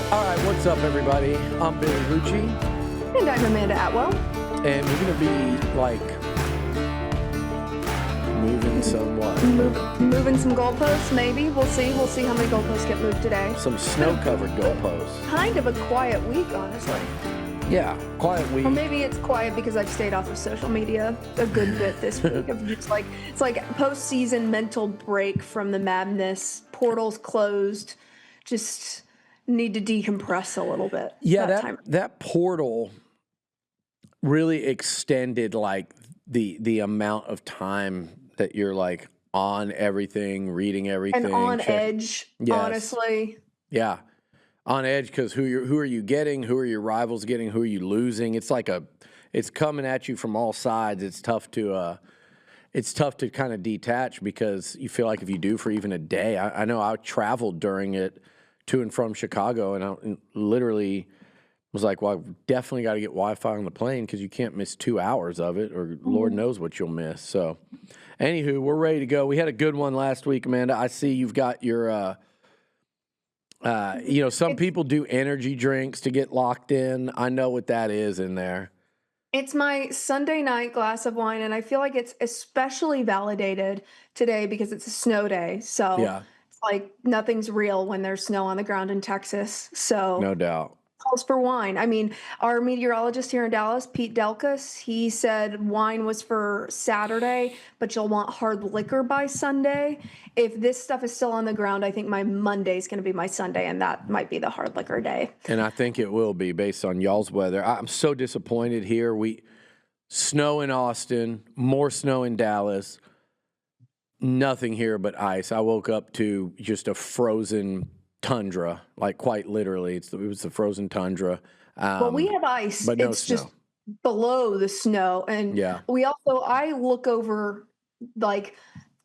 All right, what's up, everybody? I'm Billy Liucci. And I'm Amanda Atwell. And we're going to be, like, moving somewhat. Moving some goalposts, maybe. We'll see. We'll see how many goalposts get moved today. Some snow-covered goalposts. Kind of a quiet week, honestly. Yeah, quiet week. Or maybe it's quiet because I've stayed off of social media a good bit this week. Of just like it's like postseason mental break from the madness. Portals closed. Just need to decompress a little bit. Yeah, that portal really extended like the amount of time that you're like on everything, reading everything, and on edge. Yes. Honestly. Yeah. On edge because who are you getting? Who are your rivals getting? Who are you losing? It's like it's coming at you from all sides. It's tough to kind of detach because you feel like if you do for even a day. I know I traveled during it to and from Chicago, and I literally was like, well, I've definitely got to get Wi-Fi on the plane because you can't miss 2 hours of it, or Lord knows what you'll miss. So, anywho, we're ready to go. We had a good one last week, Amanda. I see you've got your. Some people do energy drinks to get locked in. I know what that is in there. It's my Sunday night glass of wine, and I feel like it's especially validated today because it's a snow day. So Yeah. It's like nothing's real when there's snow on the ground in Texas. So no doubt. Calls for wine. I mean, our meteorologist here in Dallas, Pete Delkus, he said wine was for Saturday, but you'll want hard liquor by Sunday. If this stuff is still on the ground, I think my Monday is going to be my Sunday, and that might be the hard liquor day. And I think it will be based on y'all's weather. I'm so disappointed here. Snow in Austin, more snow in Dallas, nothing here but ice. I woke up to just a frozen tundra, like quite literally. It was the frozen tundra. Well, we have ice, but no it's snow. Just below the snow. And yeah. I look over like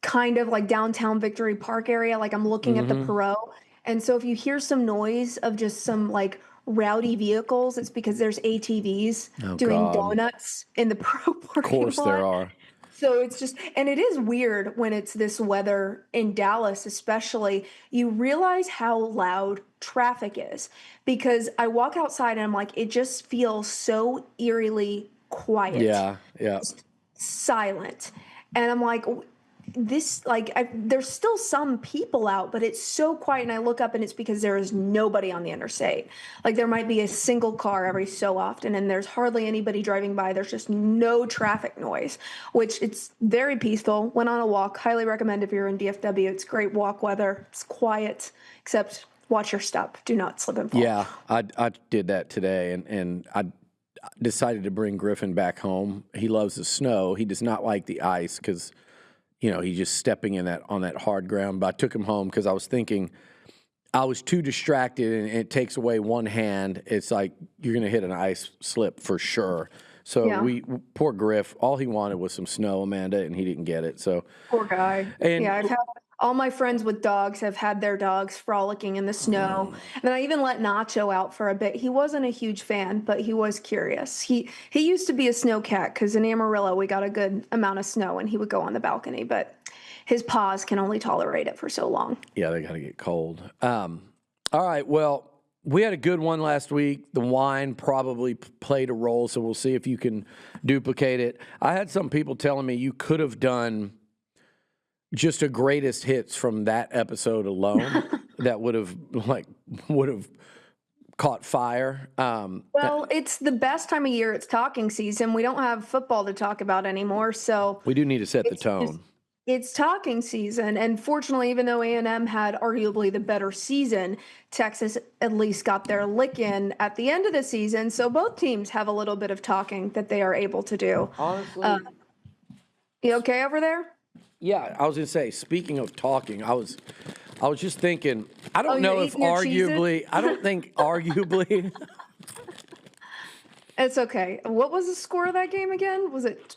kind of like downtown Victory Park area, like I'm looking at the Perot. And so if you hear some noise of just some like rowdy vehicles, it's because there's ATVs doing donuts in the Perot parking lot. Of course there are. So it's just, and it is weird when it's this weather in Dallas, especially, you realize how loud traffic is because I walk outside and I'm like, it just feels so eerily quiet. Yeah. Just silent. And I'm like, there's still some people out, but it's so quiet. And I look up and it's because there is nobody on the interstate. Like there might be a single car every so often and there's hardly anybody driving by. There's just no traffic noise, which it's very peaceful. Went on a walk. Highly recommend if you're in DFW. It's great walk weather. It's quiet, except watch your step. Do not slip and fall. Yeah, I did that today and I decided to bring Griffin back home. He loves the snow. He does not like the ice because he's just stepping on that hard ground. But I took him home because I was thinking I was too distracted, and it takes away one hand. It's like you're going to hit an ice slip for sure. So poor Griff, all he wanted was some snow, Amanda, and he didn't get it. So poor guy. And I've had all my friends with dogs have had their dogs frolicking in the snow. And then I even let Nacho out for a bit. He wasn't a huge fan, but he was curious. He used to be a snow cat because in Amarillo we got a good amount of snow and he would go on the balcony, but his paws can only tolerate it for so long. Yeah, they got to get cold. All right, well, we had a good one last week. The wine probably played a role, so we'll see if you can duplicate it. I had some people telling me you could have done just a greatest hits from that episode alone that would have caught fire. Well, it's the best time of year. It's talking season. We don't have football to talk about anymore, so we do need to set the tone. It's talking season, and fortunately, even though A&M had arguably the better season, Texas at least got their lick in at the end of the season, so both teams have a little bit of talking that they are able to do. Honestly. You okay over there? Yeah, I was going to say, speaking of talking, I was just thinking, I don't know if arguably, I don't think arguably. It's okay. What was the score of that game again? Was it,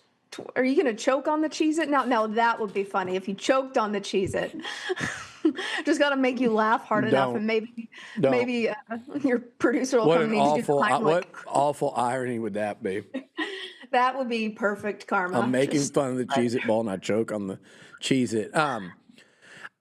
are you going to choke on the Cheez-It? Now that would be funny if you choked on the Cheez-It. Just got to make you laugh hard enough, and maybe your producer will come and need to do the Heimlich. What awful irony would that be? That would be perfect karma. I'm making fun of the Cheez-It ball and I choke on the Cheez-It.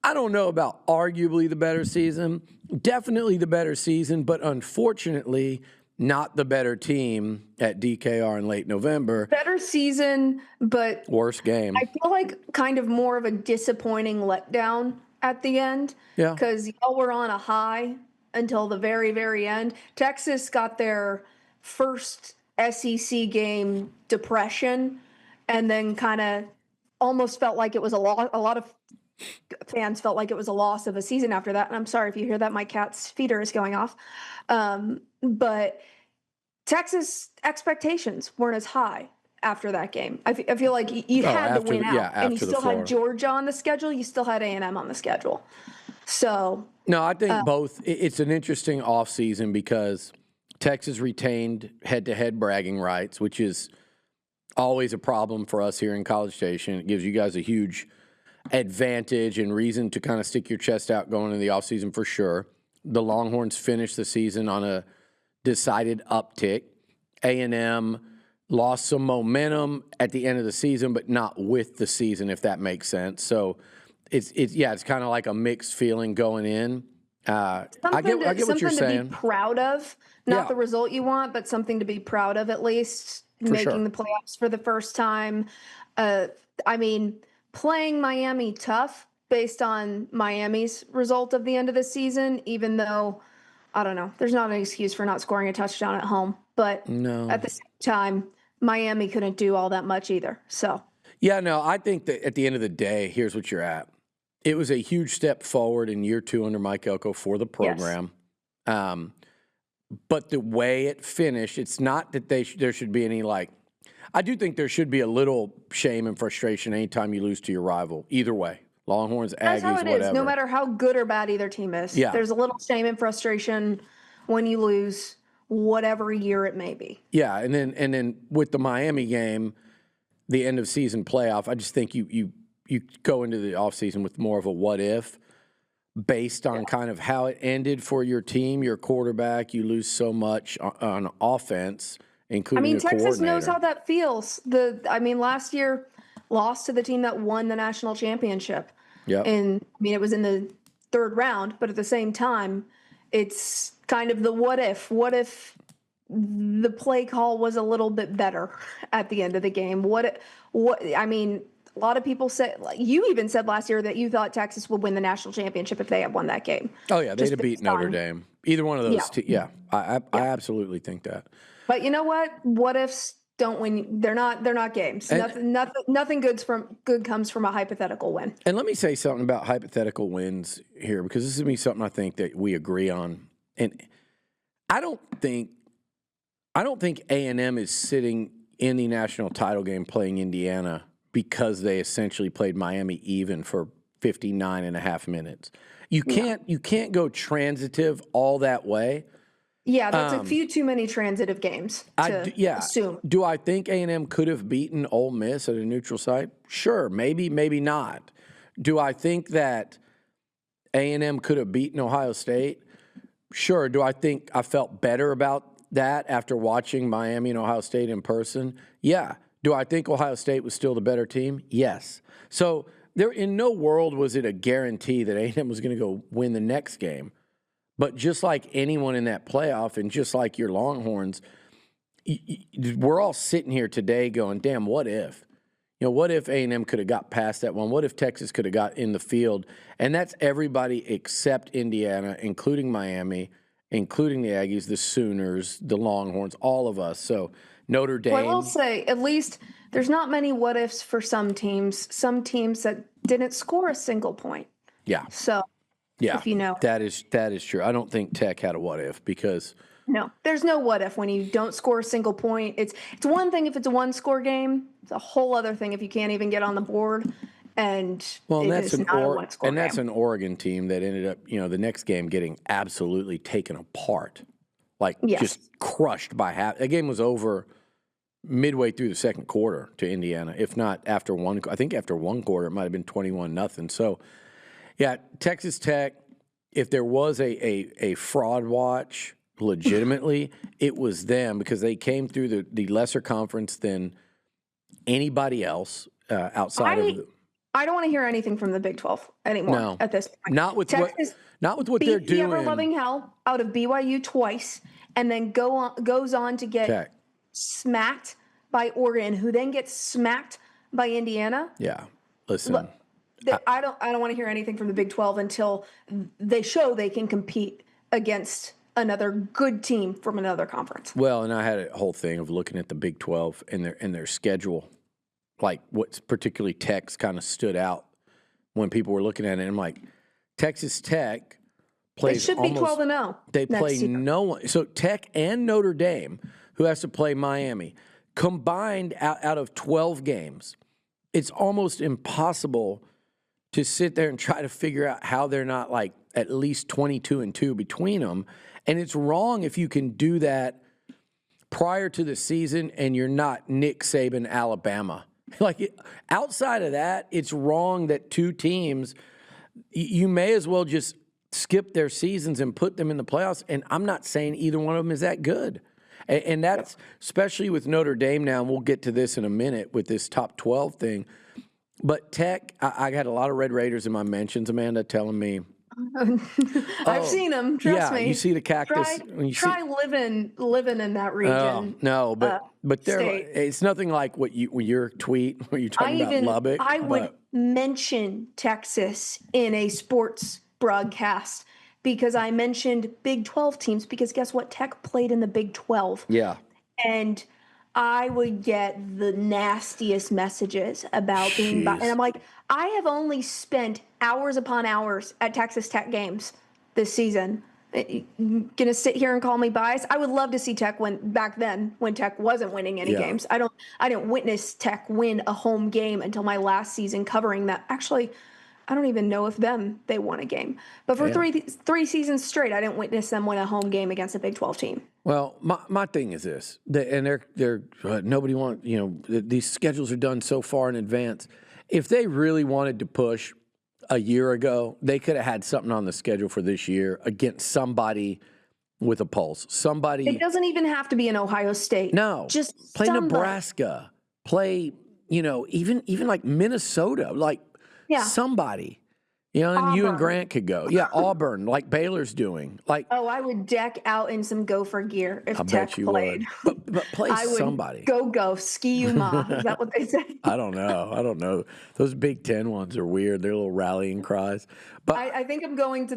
I don't know about arguably the better season. Definitely the better season, but unfortunately not the better team at DKR in late November. Better season, but worst game. I feel like kind of more of a disappointing letdown at the end. Yeah. Because y'all were on a high until the very, very end. Texas got their first SEC game depression and then kind of almost felt like it was a loss. A lot of fans felt like it was a loss of a season after that. And I'm sorry if you hear that, my cat's feeder is going off. But Texas expectations weren't as high after that game. I feel like you had to win out, and you still had Georgia on the schedule. You still had A&M on the schedule. So no, I think both. It's an interesting offseason because Texas retained head-to-head bragging rights, which is always a problem for us here in College Station. It gives you guys a huge advantage and reason to kind of stick your chest out going into the offseason for sure. The Longhorns finished the season on a decided uptick. A&M lost some momentum at the end of the season, but not with the season, if that makes sense. So it's kind of like a mixed feeling going in. I get what you're saying. Something to be proud of, not the result you want, but something to be proud of at least. Making the playoffs for the first time. I mean, playing Miami tough based on Miami's result of the end of the season, even though, I don't know, there's not an excuse for not scoring a touchdown at home. But at the same time, Miami couldn't do all that much either. So yeah, no, I think that at the end of the day, here's what you're at. It was a huge step forward in year 2 under Mike Elko for the program. Yes. But the way it finished, it's not that there should be any I do think there should be a little shame and frustration anytime you lose to your rival. Either way, Longhorns, Aggies, that's how it whatever. is. No matter how good or bad either team is, there's a little shame and frustration when you lose, whatever year it may be. Yeah, and then with the Miami game, the end of season playoff, I just think you go into the offseason with more of a what if. Based on kind of how it ended for your team, your quarterback, you lose so much on offense, including your coordinator. Texas knows how that feels. Last year lost to the team that won the national championship. Yeah. And it was in the 3rd round, but at the same time, it's kind of the what if. What if the play call was a little bit better at the end of the game? A lot of people said, you even said last year that you thought Texas would win the national championship if they had won that game. Oh, yeah, they'd have beat Notre Dame. Either one of those two. Yeah, I absolutely think that. But you know what? What ifs don't win. They're not games. Nothing good comes from a hypothetical win. And let me say something about hypothetical wins here, because this is going to be something I think that we agree on. And I don't think A&M is sitting in the national title game playing Indiana because they essentially played Miami even for 59 and a half minutes. You can't go transitive all that way. Yeah, that's a few too many transitive games to assume. Do I think A&M could have beaten Ole Miss at a neutral site? Sure, maybe not. Do I think that A&M could have beaten Ohio State? Sure. Do I think I felt better about that after watching Miami and Ohio State in person? Yeah. Do I think Ohio State was still the better team? Yes. So there, in no world was it a guarantee that A&M was going to go win the next game. But just like anyone in that playoff, and just like your Longhorns, we're all sitting here today going, damn, what if? What if A&M could have got past that one? What if Texas could have got in the field? And that's everybody except Indiana, including Miami, including the Aggies, the Sooners, the Longhorns, all of us. So Notre Dame. Well, I will say, at least there's not many what ifs for some teams that didn't score a single point. Yeah. So, if you know. That is true. I don't think Tech had a what if because. No, there's no what if when you don't score a single point. It's one thing if it's a 1-score game. It's a whole other thing if you can't even get on the board. And that's an Oregon team that ended up, the next game getting absolutely taken apart. Just crushed by half. The game was over midway through the second quarter to Indiana, if not after one. I think after one quarter, it might have been 21-0. So, yeah, Texas Tech, if there was a fraud watch legitimately, it was them because they came through the lesser conference than anybody else outside of I don't want to hear anything from the Big 12 anymore No. at this point. Not with Texas what beat they're the doing. ever-loving hell out of BYU twice, and then goes on to get Tech. smacked by Oregon, who then gets smacked by Indiana. Yeah. Listen. I don't want to hear anything from the Big 12 until they show they can compete against another good team from another conference. Well, and I had a whole thing of looking at the Big 12 and their schedule, like what's particularly Tech's kind of stood out when people were looking at it. And I'm like, Texas Tech plays. They should be 12-0. They play no one. So Tech and Notre Dame, who has to play Miami, combined out of 12 games, it's almost impossible to sit there and try to figure out how they're not like at least 22-2 between them. And it's wrong if you can do that prior to the season and you're not Nick Saban, Alabama. Like outside of that, it's wrong that two teams, you may as well just skip their seasons and put them in the playoffs. And I'm not saying either one of them is that good. And that's especially with Notre Dame now, and we'll get to this in a minute with this top 12 thing. But Tech, I had a lot of Red Raiders in my mentions, Amanda, telling me. I've seen them. Trust me. You see the cactus. Try living in that region. No, but it's nothing like when your tweet where you're talking about Lubbock. I would mention Texas in a sports broadcast because I mentioned Big 12 teams because guess what? Tech played in the Big 12. Yeah. And I would get the nastiest messages about being and I'm like, I have only spent hours upon hours at Texas Tech games this season. Gonna sit here and call me biased? I would love to see Tech win back then when Tech wasn't winning any games. I didn't witness Tech win a home game until my last season covering that. Actually, I don't even know if they won a game. But for three seasons straight, I didn't witness them win a home game against a Big 12 team. Well, my thing is this, and they're nobody wants, these schedules are done so far in advance. If they really wanted to push a year ago, they could have had something on the schedule for this year against somebody with a pulse. Somebody. It doesn't even have to be in Ohio State. No, just play somebody. Nebraska. Play, even like Minnesota. Like somebody. And Auburn. you and Grant could go. Yeah, Auburn, like Baylor's doing. Like, I would deck out in some Gopher gear if Tech played. But play somebody. Go, ski you ma. Is that what they say? I don't know. Those Big Ten ones are weird. They're little rallying cries. But I think I'm going to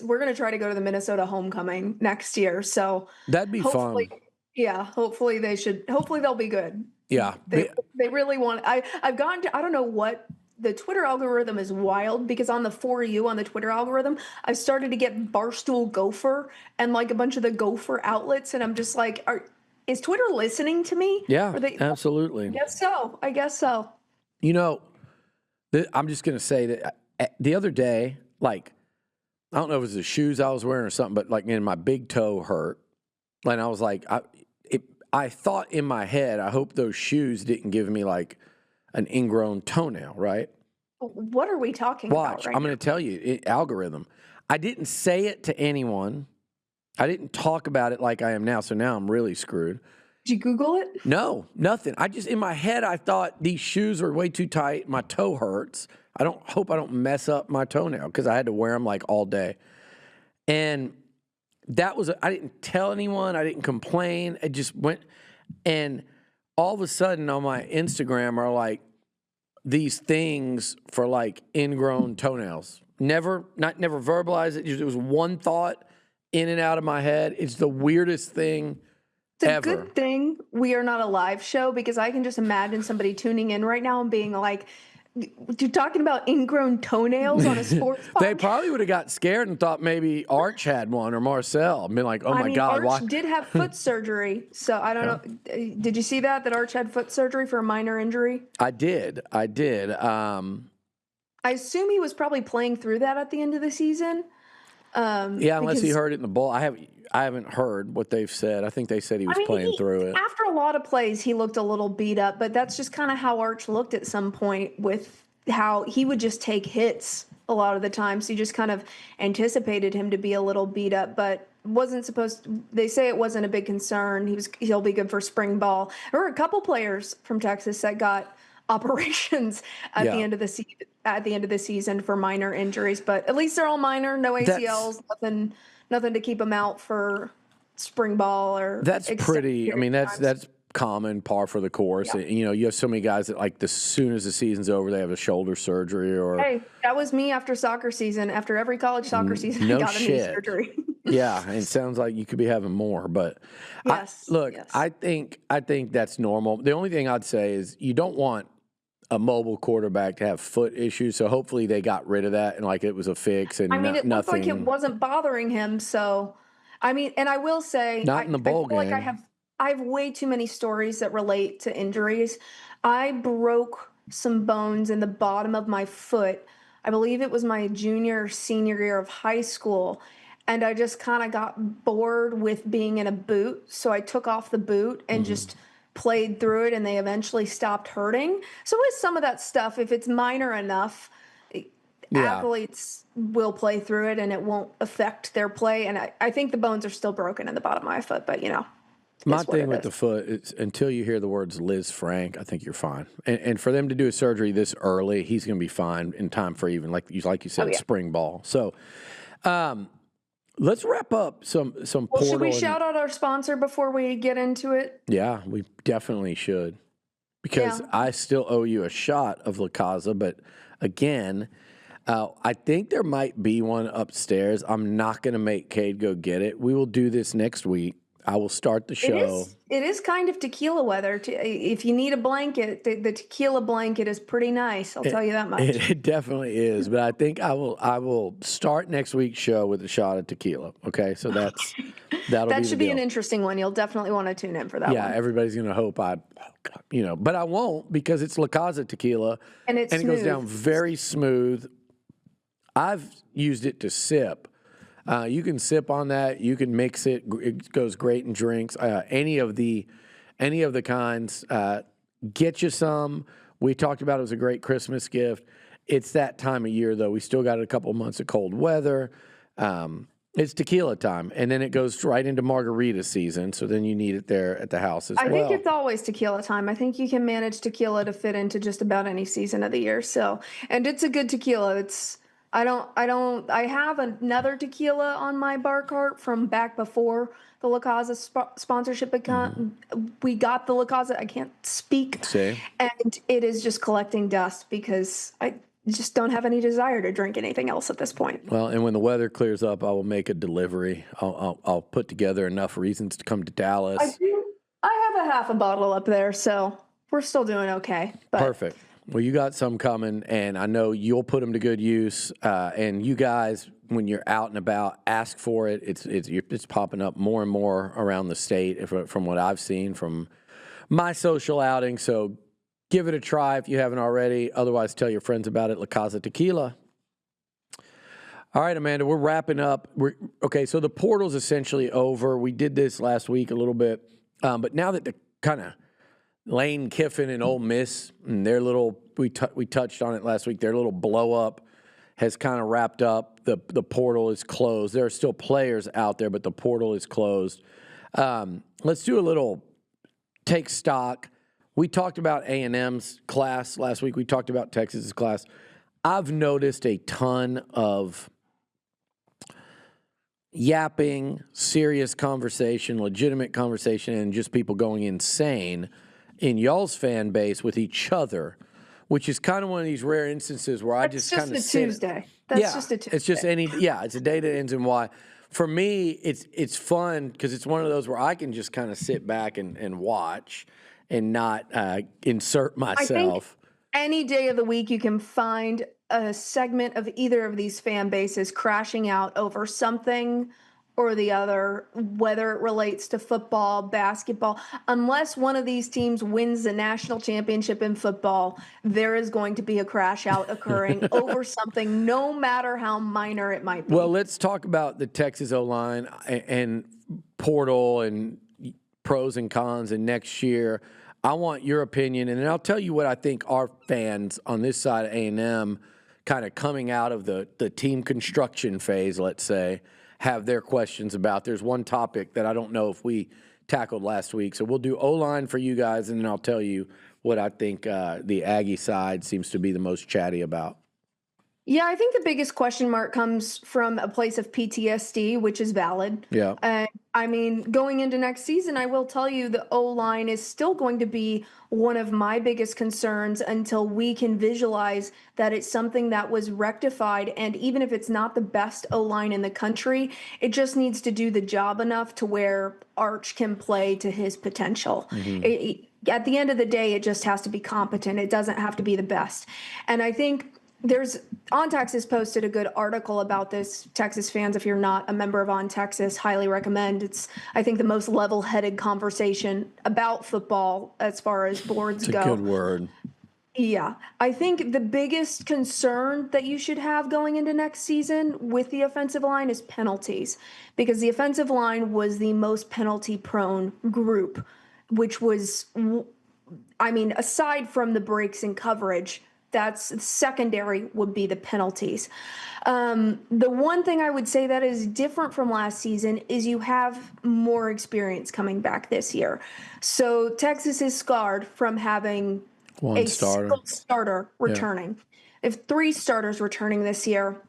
we're going to try to go to the Minnesota homecoming next year. So that'd be fun. Yeah, hopefully they'll be good. Yeah. They really want. I've gone to, I don't know what. The Twitter algorithm is wild because on the For You on the Twitter algorithm, I've started to get Barstool Gopher and like a bunch of the Gopher outlets. And I'm just like, is Twitter listening to me? Yeah, absolutely. I guess so. I'm just going to say that the other day, like, I don't know if it was the shoes I was wearing or something, but like my big toe hurt. And I was like, I thought in my head, I hope those shoes didn't give me like an ingrown toenail, right? What are we talking about right I'm going to tell you, algorithm. I didn't say it to anyone. I didn't talk about it like I am now, so now I'm really screwed. Did you Google it? No, nothing. I just, in my head, I thought these shoes are way too tight. My toe hurts. Hope I don't mess up my toenail because I had to wear them like all day. And I didn't tell anyone. I didn't complain. It just went, and all of a sudden on my Instagram are like these things for like ingrown toenails. Never verbalized it. It was one thought in and out of my head. It's the weirdest thing ever. It's a good thing we are not a live show because I can just imagine somebody tuning in right now and being like, you're talking about ingrown toenails on a sports podcast? They probably would have got scared and thought maybe Arch had one or Marcel. Been like, oh my God. Arch did have foot surgery. So I don't know. Did you see that Arch had foot surgery for a minor injury? I did. I assume he was probably playing through that at the end of the season. Unless he heard it in the bowl. I haven't heard what they've said. I think they said he was playing through it. After a lot of plays, he looked a little beat up, but that's just kind of how Arch looked at some point with how he would just take hits a lot of the time. So you just kind of anticipated him to be a little beat up, but they say it wasn't a big concern. He'll be good for spring ball. There were a couple players from Texas that got operations at the Yeah. end of the season for minor injuries, but at least they're all minor, no That's ACLs, nothing to keep them out for spring ball or that's extended pretty. I period mean, of that's times. that's common, par for the course. Yeah. You know, you have so many guys that like as soon as the season's over, they have a shoulder surgery or Hey, that was me after soccer season. After every college soccer season, I no got a knee shit. surgery. Yeah, and it sounds like you could be having more, but Yes, look, yes. I think that's normal. The only thing I'd say is you don't want a mobile quarterback to have foot issues, so hopefully they got rid of that and like it was a fix I and mean, it looked like it nothing. wasn't bothering him. So, I mean, and I will say, Not in the I bowl feel like game. I have way too many stories that relate to injuries. I broke some bones in the bottom of my foot. I believe it was my junior or senior year of high school. And I just kind of got bored with being in a boot. So I took off the boot and Mhm. just played through it, and they eventually stopped hurting. So, with some of that stuff, if it's minor enough, Yeah. athletes will play through it and it won't affect their play. And I think the bones are still broken in the bottom of my foot, but My it's what thing it with is. the foot is until you hear the words Liz Frank, I think you're fine. And for them to do a surgery this early, he's going to be fine in time for even like you Oh, said, yeah. spring ball. So let's wrap up some Well, should we portal and shout out our sponsor before we get into it? yeah, we definitely should because Yeah. I still owe you a shot of La Casa, but again. I think there might be one upstairs. I'm not going to make Cade go get it. We will do this next week. I will start the show. It is kind of tequila weather. If you need a blanket, the tequila blanket is pretty nice. I'll tell you that much. It definitely is, but I think I will start next week's show with a shot of tequila. Okay, so that'll That be the should be deal. an interesting one. You'll definitely want to tune in for that Yeah, one. everybody's gonna hope but I won't because it's La Casa tequila, And it's it goes smooth. down very smooth. I've used it to sip. You can sip on that. You can mix it. It goes great in drinks. Any of the kinds. Get you some. We talked about it was a great Christmas gift. It's that time of year though. We still got a couple months of cold weather. It's tequila time, and then it goes right into margarita season. So then you need it there at the house as I think well. it's always tequila time. I think you can manage tequila to fit into just about any season of the year. So, and it's a good tequila. I have another tequila on my bar cart from back before the La Casa sponsorship account. We got the La Casa. I can't speak. See? And it is just collecting dust because I just don't have any desire to drink anything else at this point. Well, and when the weather clears up, I will make a delivery. I'll put together enough reasons to come to Dallas. I have a half a bottle up there, so we're still doing okay. But Perfect. Well, you got some coming, and I know you'll put them to good use. And you guys, when you're out and about, ask for it. It's popping up more and more around the state from what I've seen from my social outing. So give it a try if you haven't already. Otherwise, tell your friends about it. La Casa Tequila. All right, Amanda, we're wrapping up. Okay, so the portal's essentially over. We did this last week a little bit, but now that the kind of Lane Kiffin and Ole Miss and their little we touched on it last week. Their little blow up has kind of wrapped up. The portal is closed. There are still players out there, but the portal is closed. Let's do a little take stock. We talked about A&M's class last week. We talked about Texas's class. I've noticed a ton of yapping, serious conversation, legitimate conversation, and just people going insane in y'all's fan base with each other, which is kind of one of these rare instances where I just kind of It's just a Tuesday. That's just a Tuesday. It's just it's a day that ends in Y. For me, it's fun because it's one of those where I can just kind of sit back and watch and not insert myself. Any day of the week you can find a segment of either of these fan bases crashing out over something or the other, whether it relates to football, basketball. Unless one of these teams wins the national championship in football, there is going to be a crash out occurring over something, no matter how minor it might be. Well, let's talk about the Texas O-line and portal and pros and cons and next year. I want your opinion, and then I'll tell you what I think our fans on this side of A&M kind of coming out of the team construction phase, let's say, have their questions about. There's one topic that I don't know if we tackled last week. So we'll do O-line for you guys, and then I'll tell you what I think the Aggie side seems to be the most chatty about. Yeah, I think the biggest question mark comes from a place of PTSD, which is valid. Yeah. I mean, going into next season, I will tell you the O-line is still going to be one of my biggest concerns until we can visualize that it's something that was rectified. And even if it's not the best O-line in the country, it just needs to do the job enough to where Arch can play to his potential. At the end of the day, it just has to be competent. It doesn't have to be the best. And I think On Texas posted a good article about this. Texas fans, if you're not a member of On Texas, highly recommend. It's, I think, the most level-headed conversation about football as far as boards go. It's a good word. Yeah. I think the biggest concern that you should have going into next season with the offensive line is penalties, because the offensive line was the most penalty-prone group, which was, I mean, aside from the breaks in coverage, that's secondary would be the penalties. The one thing I would say that is different from last season is you have more experience coming back this year. So Texas is scarred from having One starter. single starter returning. If 3 starters returning this year,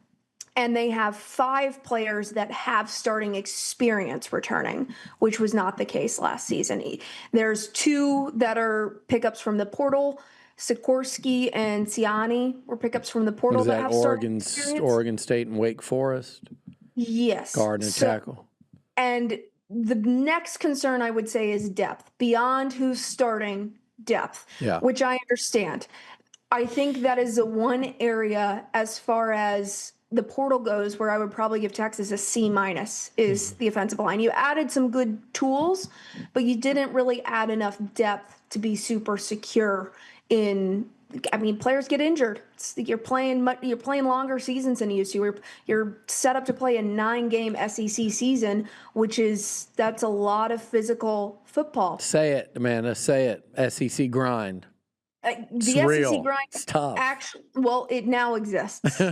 and they have 5 players that have starting experience returning, which was not the case last season. There's 2 that are pickups from the portal. Sikorsky and Siani were pickups from the portal that have Oregon State and Wake Forest? Yes. Guard and tackle. And the next concern I would say is depth, beyond who's starting depth, which I understand. I think that is the one area as far as the portal goes where I would probably give Texas a C- is the offensive line. You added some good tools, but you didn't really add enough depth to be super secure in. I mean, players get injured. You're playing longer seasons than you used to. You're set up to play a 9-game SEC season, that's a lot of physical football. Say it, Amanda. Say it. SEC grind. The real. SEC grind. It's tough. Actually, well, it now exists.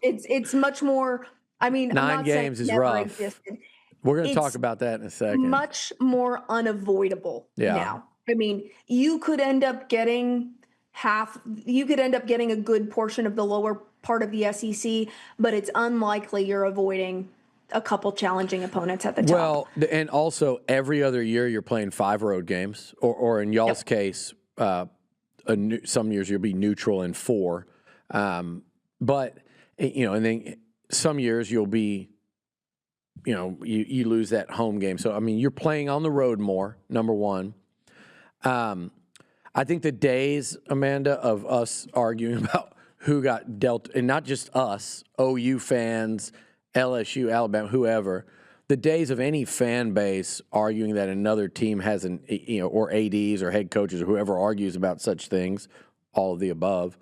It's much more. I mean, 9 games is rough. Existed. We're going to talk about that in a second. Much more unavoidable now. I mean, you could end up getting a good portion of the lower part of the SEC, but it's unlikely you're avoiding a couple challenging opponents at the top. Well, and also every other year you're playing 5 road games, or in y'all's case, some years you'll be neutral in 4. But, and then some years you'll be, you lose that home game. So, I mean, you're playing on the road more, number one. I think the days, Amanda, of us arguing about who got dealt, and not just us, OU fans, LSU, Alabama, whoever, the days of any fan base arguing that another team has or ADs or head coaches or whoever argues about such things, all of the above,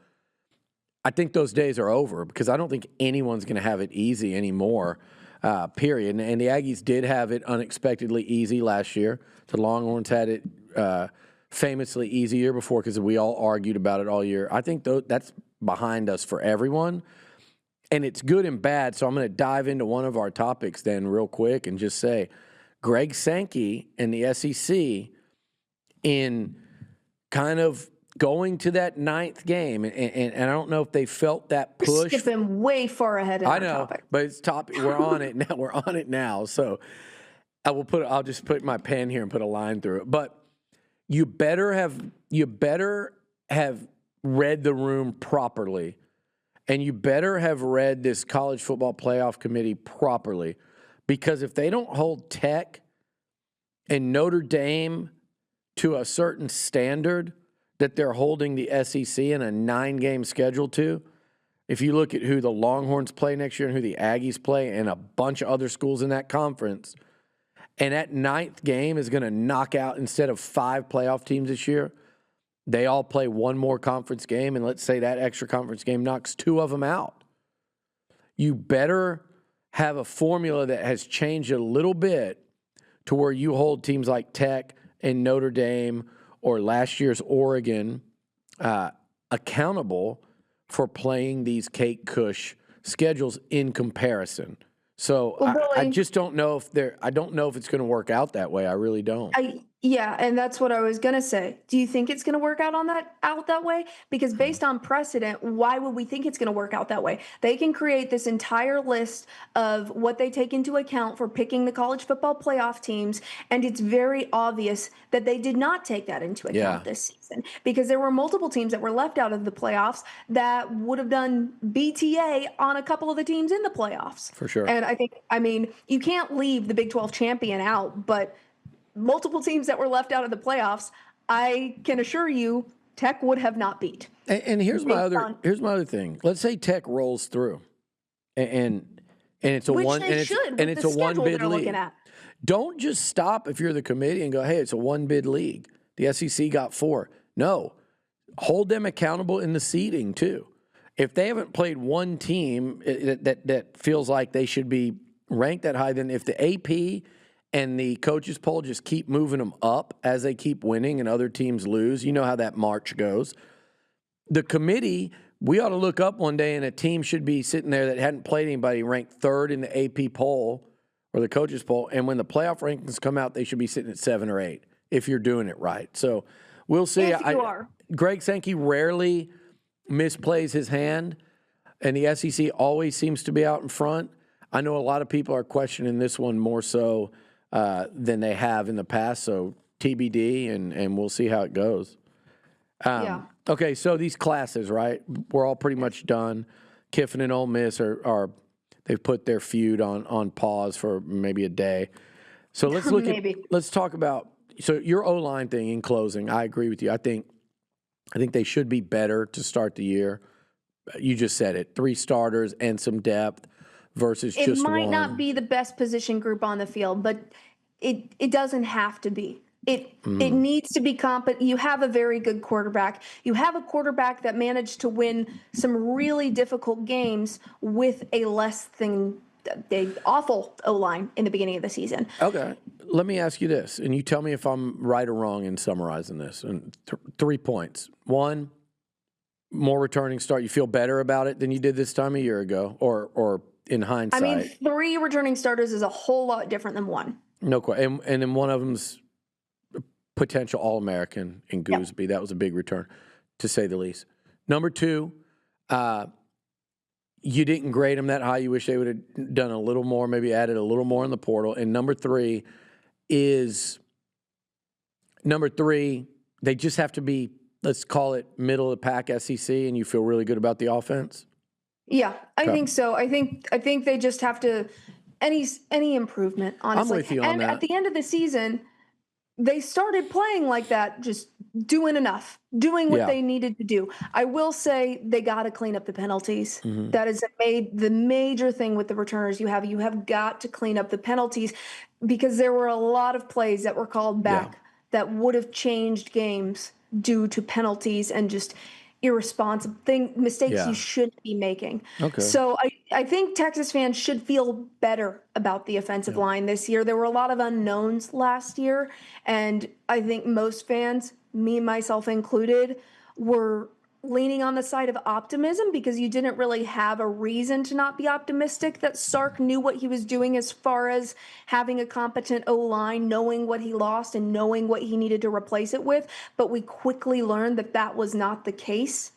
I think those days are over, because I don't think anyone's going to have it easy anymore, period. And the Aggies did have it unexpectedly easy last year. The Longhorns had it famously easy year before, because we all argued about it all year. I think that's behind us for everyone, and it's good and bad. So I'm going to dive into one of our topics then real quick and just say Greg Sankey and the SEC in kind of going to that 9th game, and I don't know if they felt that push. We're skipping way far ahead in our topic. But it's we're on it now. We're on it now. So I'll just put my pen here and put a line through it. But you better have read the room properly, and you better have read this college football playoff committee properly, because if they don't hold Tech and Notre Dame to a certain standard that they're holding the SEC in a 9-game schedule to, if you look at who the Longhorns play next year and who the Aggies play and a bunch of other schools in that conference, and that 9th game is going to knock out, instead of 5 playoff teams this year, they all play one more conference game, and let's say that extra conference game knocks 2 of them out. You better have a formula that has changed a little bit to where you hold teams like Tech and Notre Dame or last year's Oregon accountable for playing these Cake Cush schedules in comparison. So Well, I Billy, just don't know if I don't know if it's going to work out that way. I really don't. Yeah, and that's what I was gonna say. Do you think it's gonna work out that way? Because based on precedent, why would we think it's gonna work out that way? They can create this entire list of what they take into account for picking the college football playoff teams, and it's very obvious that they did not take that into Yeah, account this season because there were multiple teams that were left out of the playoffs that would have done BTA on a couple of the teams in the playoffs. for sure. And I mean, you can't leave the Big 12 champion out, but multiple teams that were left out of the playoffs, I can assure you, Tech would have not beat. And here's my other thing. Let's say Tech rolls through, and it's a Which one they and it's, should and with it's the a one schedule bid they're league. looking at. Don't just stop if you're the committee and go, hey, it's a one bid league. The SEC got 4. No, hold them accountable in the seeding too. If they haven't played one team that feels like they should be ranked that high, then if the AP and the coaches poll just keep moving them up as they keep winning and other teams lose, you know how that march goes. The committee, we ought to look up one day and a team should be sitting there that hadn't played anybody ranked 3rd in the AP poll or the coaches poll, and when the playoff rankings come out, they should be sitting at 7 or 8 if you're doing it right. So we'll see. If you are. Greg Sankey rarely misplays his hand, and the SEC always seems to be out in front. I know a lot of people are questioning this one more so than they have in the past, so TBD, and we'll see how it goes. Yeah. Okay, so these classes, right? We're all pretty much done. Kiffin and Ole Miss are they've put their feud on pause for maybe a day. So let's look let's talk about your O-line thing in closing. I agree with you. I think they should be better to start the year. You just said it. 3 starters and some depth versus just one. It might not be the best position group on the field, but it doesn't have to be. It needs to be competent. You have a very good quarterback. You have a quarterback that managed to win some really difficult games with a awful O-line in the beginning of the season. Okay. Let me ask you this, and you tell me if I'm right or wrong in summarizing this. And 3 points. 1, more returning start. You feel better about it than you did this time a year ago, or in hindsight? I mean, 3 returning starters is a whole lot different than 1. No question. And then one of them's potential All-American in Gooseby. Yep. That was a big return, to say the least. Number 2, you didn't grade them that high. You wish they would have done a little more, maybe added a little more in the portal. And number 3 is they just have to be, let's call it middle of the pack SEC, and you feel really good about the offense? Yeah, I think so. I think they just have to any improvement, honestly. I'm with you on that. And at the end of the season, they started playing like that, just doing enough, doing what they needed to do. I will say they got to clean up the penalties. Mm-hmm. That is the major thing with the returners. You have got to clean up the penalties because there were a lot of plays that were called back that would have changed games due to penalties and just irresponsible mistakes you shouldn't be making. Okay. So I think Texas fans should feel better about the offensive line this year. There were a lot of unknowns last year, and I think most fans, me, myself included, were leaning on the side of optimism because you didn't really have a reason to not be optimistic that Sark knew what he was doing as far as having a competent O-line, knowing what he lost and knowing what he needed to replace it with. But we quickly learned that was not the case.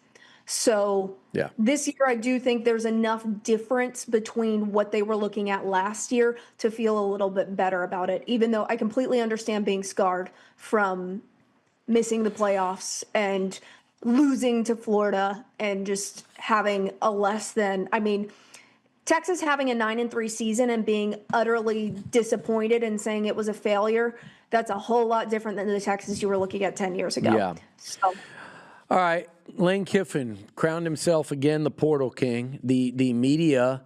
So this year, I do think there's enough difference between what they were looking at last year to feel a little bit better about it, even though I completely understand being scarred from missing the playoffs and losing to Florida and just having a less than, Texas having a 9-3 season and being utterly disappointed and saying it was a failure, that's a whole lot different than the Texas you were looking at 10 years ago. Yeah. So. All right. Lane Kiffin crowned himself again the portal king. The media,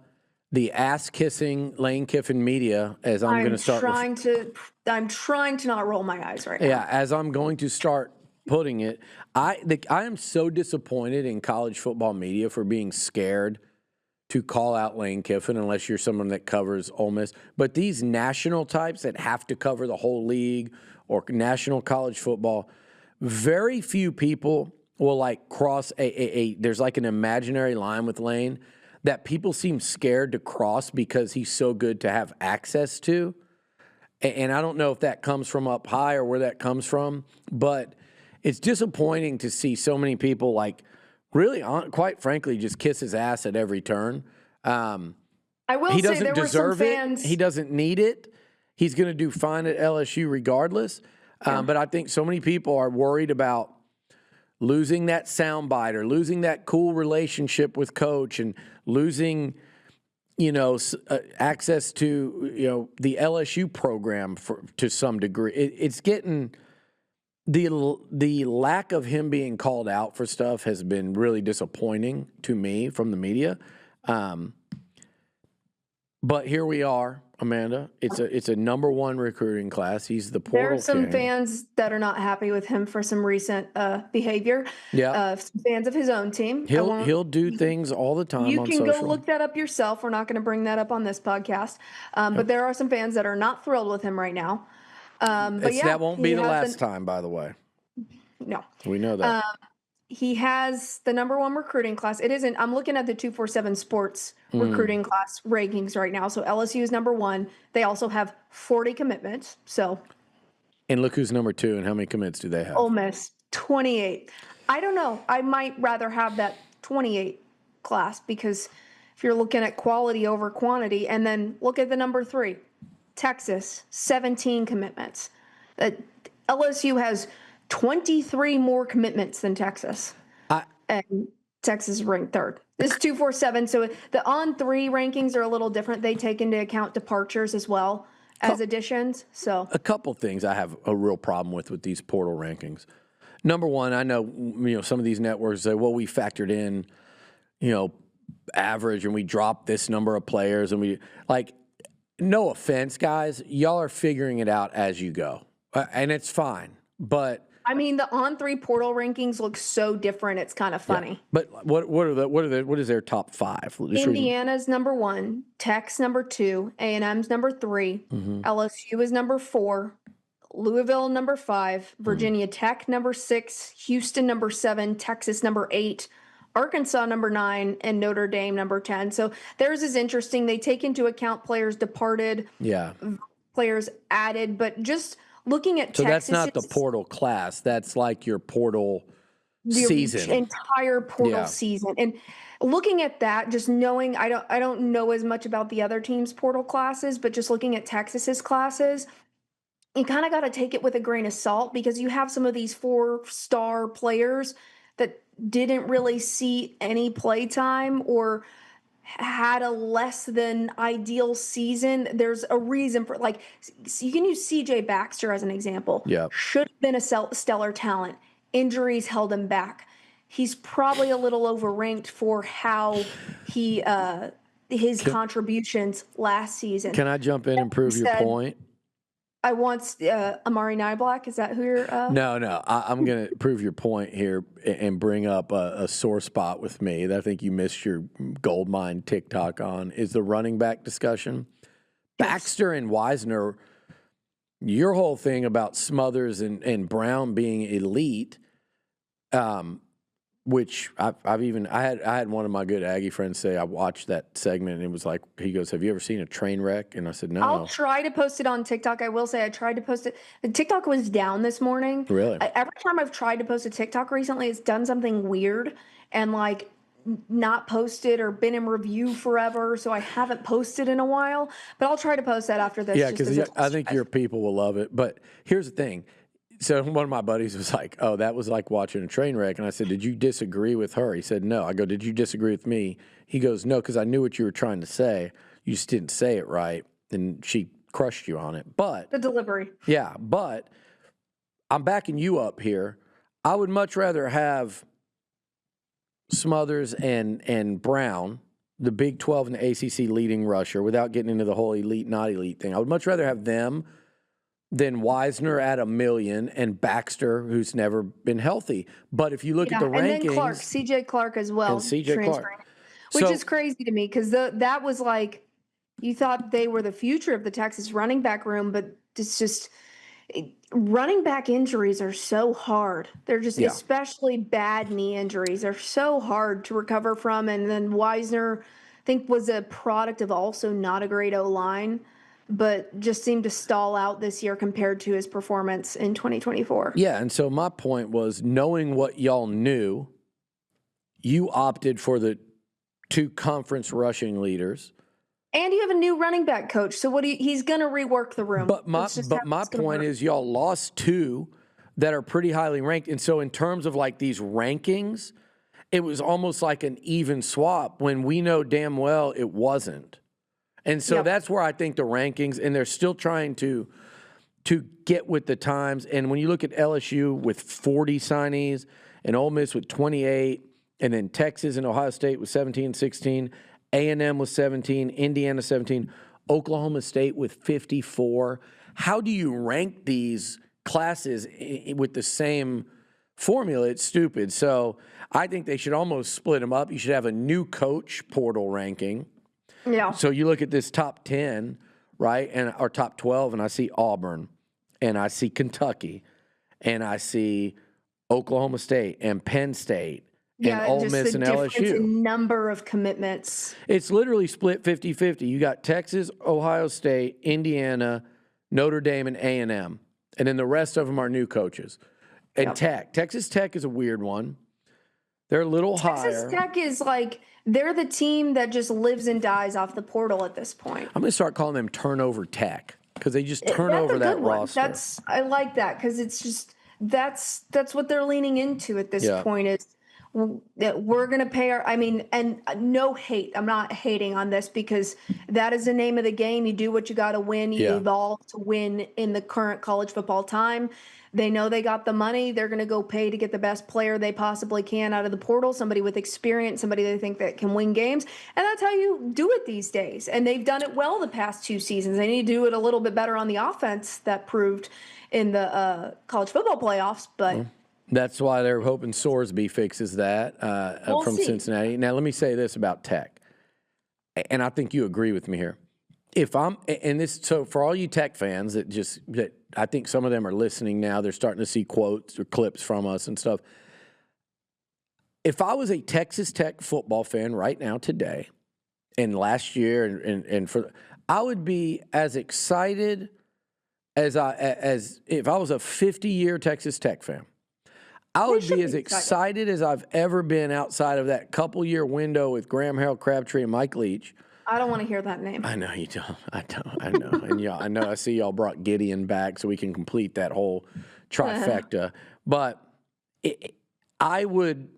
the ass-kissing Lane Kiffin media, as I'm going to start. I'm trying to not roll my eyes right now. Yeah, as I'm going to start putting it, I am so disappointed in college football media for being scared to call out Lane Kiffin unless you're someone that covers Ole Miss. But these national types that have to cover the whole league or national college football, very few people will cross there's like an imaginary line with Lane that people seem scared to cross because he's so good to have access to. And I don't know if that comes from up high or where that comes from, but it's disappointing to see so many people like really, quite frankly, just kiss his ass at every turn. I will He say doesn't there were some deserve fans. it. He doesn't need it. He's going to do fine at LSU regardless. But I think so many people are worried about losing that soundbite or losing that cool relationship with coach and losing, access to, the LSU program to some degree. It's getting the lack of him being called out for stuff has been really disappointing to me from the media. But here we are, Amanda. It's a number one recruiting class. He's the portal There are some king. fans that are not happy with him for some recent behavior. Yeah, some fans of his own team. he'll do things all the time. You on can social. go look that up yourself. We're not going to bring that up on this podcast. But there are some fans that are not thrilled with him right now. But that won't be the last time, by the way. No, we know that. He has the number one recruiting class. It isn't. I'm looking at the 247 Sports recruiting class rankings right now. So LSU is number one. They also have 40 commitments. So, and look who's number two, and how many commits do they have? Ole Miss 28. I don't know. I might rather have that 28 class because if you're looking at quality over quantity, and then look at the number three, Texas, 17 commitments. LSU has 23 more commitments than Texas. And Texas is ranked third. This is 247. So the on-3 rankings are a little different. They take into account departures as well as additions. So a couple things I have a real problem with these portal rankings. Number one, I know some of these networks say, well, we factored in, average and we dropped this number of players and we no offense, guys, y'all are figuring it out as you go. And it's fine. But I mean, the on-3 portal rankings look so different. It's kind of funny. Yeah. But what is their top five? Indiana's number one, Tech's number two, A&M's number three, LSU is number four, Louisville number five, Virginia Tech number six, Houston number seven, Texas number eight, Arkansas number 9, and Notre Dame number 10. So theirs is interesting. They take into account players departed, players added, but just looking at so Texas, that's not the portal class. That's like your portal season, entire portal season. And looking at that, just knowing I don't know as much about the other teams' portal classes, but just looking at Texas's classes, you kind of got to take it with a grain of salt because you have some of these 4-star players that didn't really see any play time or had a less than ideal season. There's a reason for you can use CJ Baxter as an example. Yeah. Should have been a stellar talent. Injuries held him back. He's probably a little overranked for how he his contributions last season. Can I jump in and prove your point? I want Amari Niblack. Is that who you're? No. I'm going to prove your point here and bring up a sore spot with me that I think you missed your gold mine TikTok on is the running back discussion. Yes. Baxter and Wisner, your whole thing about Smothers and Brown being elite, which I had one of my good Aggie friends say I watched that segment and it was like, he goes, have you ever seen a train wreck? And I said, no. I'll try to post it on TikTok. I will say I tried to post it. The TikTok was down this morning. Really? Every time I've tried to post a TikTok recently, it's done something weird and not posted or been in review forever. So I haven't posted in a while, but I'll try to post that after this. Yeah, because I think your people will love it. But here's the thing. So one of my buddies was like, oh, that was like watching a train wreck. And I said, did you disagree with her? He said, no. I go, did you disagree with me? He goes, no, because I knew what you were trying to say. You just didn't say it right. And she crushed you on it. But the delivery. Yeah, but I'm backing you up here. I would much rather have Smothers and Brown, the Big 12 and the ACC leading rusher, without getting into the whole elite, not elite thing. I would much rather have them than Wisner at $1 million and Baxter, who's never been healthy. But if you look at the rankings, and then Clark, CJ Clark as well, and CJ Clark, which is crazy to me because that was like you thought they were the future of the Texas running back room, but it's just running back injuries are so hard. They're just especially bad knee injuries are so hard to recover from, and then Wisner think was a product of also not a great O-line, but just seemed to stall out this year compared to his performance in 2024. Yeah, and so my point was, knowing what y'all knew, you opted for the 2 conference rushing leaders. And you have a new running back coach, so he's going to rework the room. But my point is, y'all lost 2 that are pretty highly ranked. And so in terms of like these rankings, it was almost like an even swap when we know damn well it wasn't. And so that's where I think the rankings, and they're still trying to get with the times. And when you look at LSU with 40 signees and Ole Miss with 28, and then Texas and Ohio State with 17, 16, A&M with 17, Indiana 17, Oklahoma State with 54. How do you rank these classes with the same formula? It's stupid. So I think they should almost split them up. You should have a new coach portal ranking. Yeah. So you look at this top 10, right, or top 12, and I see Auburn, and I see Kentucky, and I see Oklahoma State and Penn State. And Ole Miss and LSU. Number of commitments. It's literally split 50-50. You got Texas, Ohio State, Indiana, Notre Dame, and A&M. And then the rest of them are new coaches. And Tech. Texas Tech is a weird one. They're a little higher. Texas Tech is like, they're the team that just lives and dies off the portal at this point. I'm going to start calling them Turnover Tech because they just turn over that roster. I like that because it's just, that's what they're leaning into at this point is, that we're going to pay and no hate. I'm not hating on this because that is the name of the game. You do what you got to win. You evolve to win in the current college football time. They know they got the money. They're going to go pay to get the best player they possibly can out of the portal, somebody with experience, somebody they think that can win games. And that's how you do it these days. And they've done it well the past 2 seasons. They need to do it a little bit better on the offense. That proved in the college football playoffs, but that's why they're hoping Sorsby fixes that from Cincinnati. Now, let me say this about Tech, and I think you agree with me here. So for all you Tech fans that I think some of them are listening now, they're starting to see quotes or clips from us and stuff. If I was a Texas Tech football fan right now today, and last year, I would be as excited as if I was a 50-year Texas Tech fan. I would be as excited as I've ever been outside of that couple-year window with Graham Harrell, Crabtree, and Mike Leach. I don't want to hear that name. I know you don't. I know. And I know. I see y'all brought Gideon back so we can complete that whole trifecta. But I would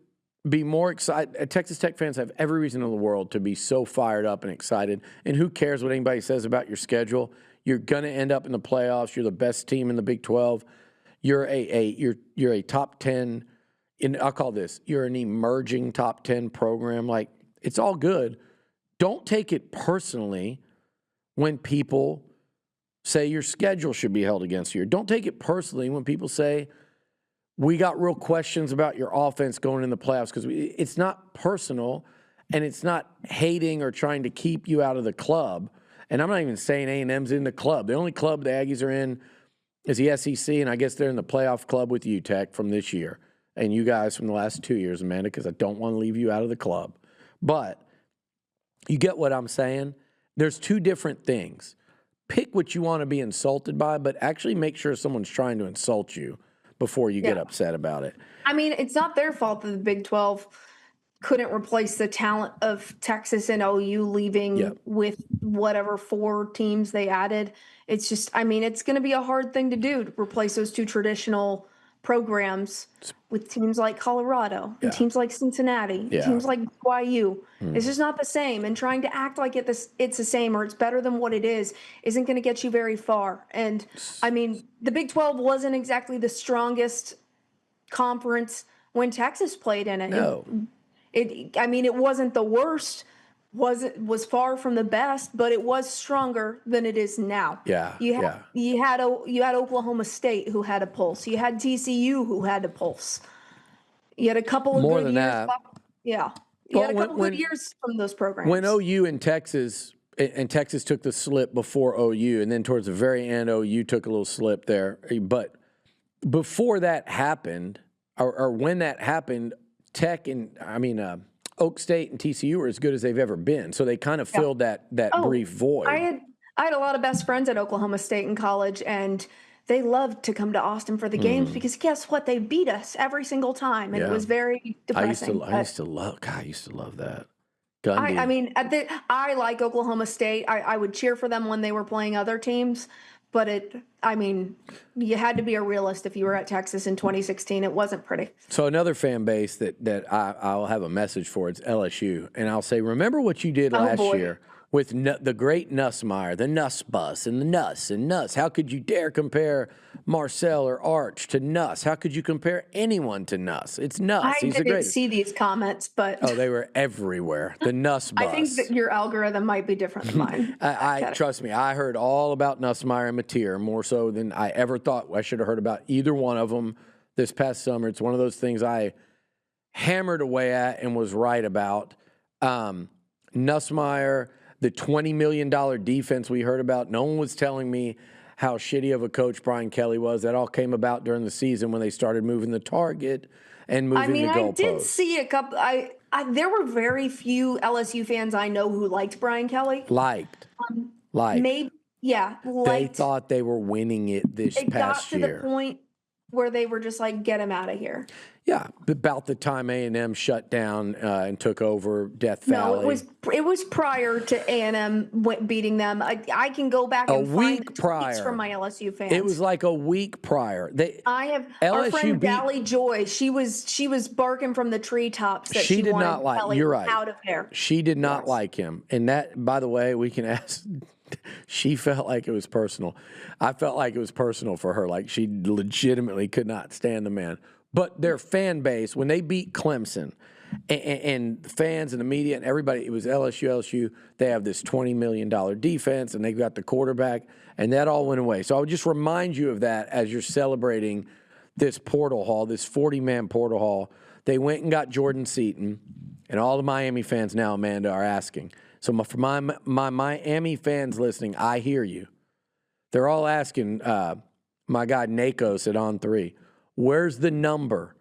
be more excited. Texas Tech fans have every reason in the world to be so fired up and excited. And who cares what anybody says about your schedule? You're going to end up in the playoffs. You're the best team in the Big 12. You're a top 10, and I'll call this, you're an emerging top 10 program. Like, it's all good. Don't take it personally when people say your schedule should be held against you. Don't take it personally when people say we got real questions about your offense going in the playoffs, because it's not personal, and it's not hating or trying to keep you out of the club. And I'm not even saying A&M's in the club. The only club the Aggies are in is the SEC, and I guess they're in the playoff club with UTEC from this year. And you guys from the last 2 years, Amanda, because I don't want to leave you out of the club. But you get what I'm saying? There's 2 different things. Pick what you want to be insulted by, but actually make sure someone's trying to insult you before you get upset about it. I mean, it's not their fault that the Big 12 couldn't replace the talent of Texas and OU leaving with whatever 4 teams they added. It's just, I mean, it's going to be a hard thing to do, to replace those 2 traditional programs with teams like Colorado and teams like Cincinnati, teams like BYU. It's just not the same. And trying to act like it's the same or it's better than what it is isn't going to get you very far. And I mean, the Big 12 wasn't exactly the strongest conference when Texas played in it. No. It wasn't the worst, was far from the best, but it was stronger than it is now. You had Oklahoma State who had a pulse. You had TCU who had a pulse. You had a couple of more good than years. that. Yeah, you had a couple good years from those programs. When OU and Texas took the slip before OU, and then towards the very end, OU took a little slip there. But before that happened, or when that happened, Oak State and TCU were as good as they've ever been. So they kind of filled that brief void. I had a lot of best friends at Oklahoma State in college, and they loved to come to Austin for the games because guess what? They beat us every single time, and it was very depressing. I used to love that. I mean, I like Oklahoma State. I would cheer for them when they were playing other teams, but you had to be a realist if you were at Texas in 2016. It wasn't pretty. So another fan base that I'll have a message for, it's LSU, and I'll say, remember what you did last year with the great Nussmeier, the Nuss bus, and the Nuss and Nuss. How could you dare compare Marcel or Arch to Nuss? How could you compare anyone to Nuss? It's Nuss. He's the greatest. See these comments, but they were everywhere. The Nuss bus. I think that your algorithm might be different than mine. Trust me, I heard all about Nussmeier and Mateer more so than I ever thought I should have heard about either one of them this past summer. It's one of those things I hammered away at and was right about. Nussmeier, the $20 million defense we heard about, no one was telling me how shitty of a coach Brian Kelly was. That all came about during the season when they started moving the target and moving the goalposts. I did see a couple. There were very few LSU fans I know who liked Brian Kelly. Liked. Maybe, yeah. They thought they were winning it this past year. It got to the point where they were just like, get him out of here. Yeah, about the time A&M shut down and took over Death Valley. No, it was prior to A&M beating them. I can go back and find the tweets from my LSU fans. It was like a week prior. Our friend Dally Joy. She was barking from the treetops that she did not like. Kelly you're right. Out of there. She did not like him, and that, by the way, we can ask. She felt like it was personal. I felt like it was personal for her. Like she legitimately could not stand the man. But their fan base, when they beat Clemson, and fans and the media and everybody, it was LSU. They have this $20 million defense, and they've got the quarterback, and that all went away. So I would just remind you of that as you're celebrating this portal haul, this 40-man portal haul. They went and got Jordan Seaton, and all the Miami fans now, Amanda, are asking. So for my Miami fans listening, I hear you. They're all asking my guy Nakos at On3, where's the number?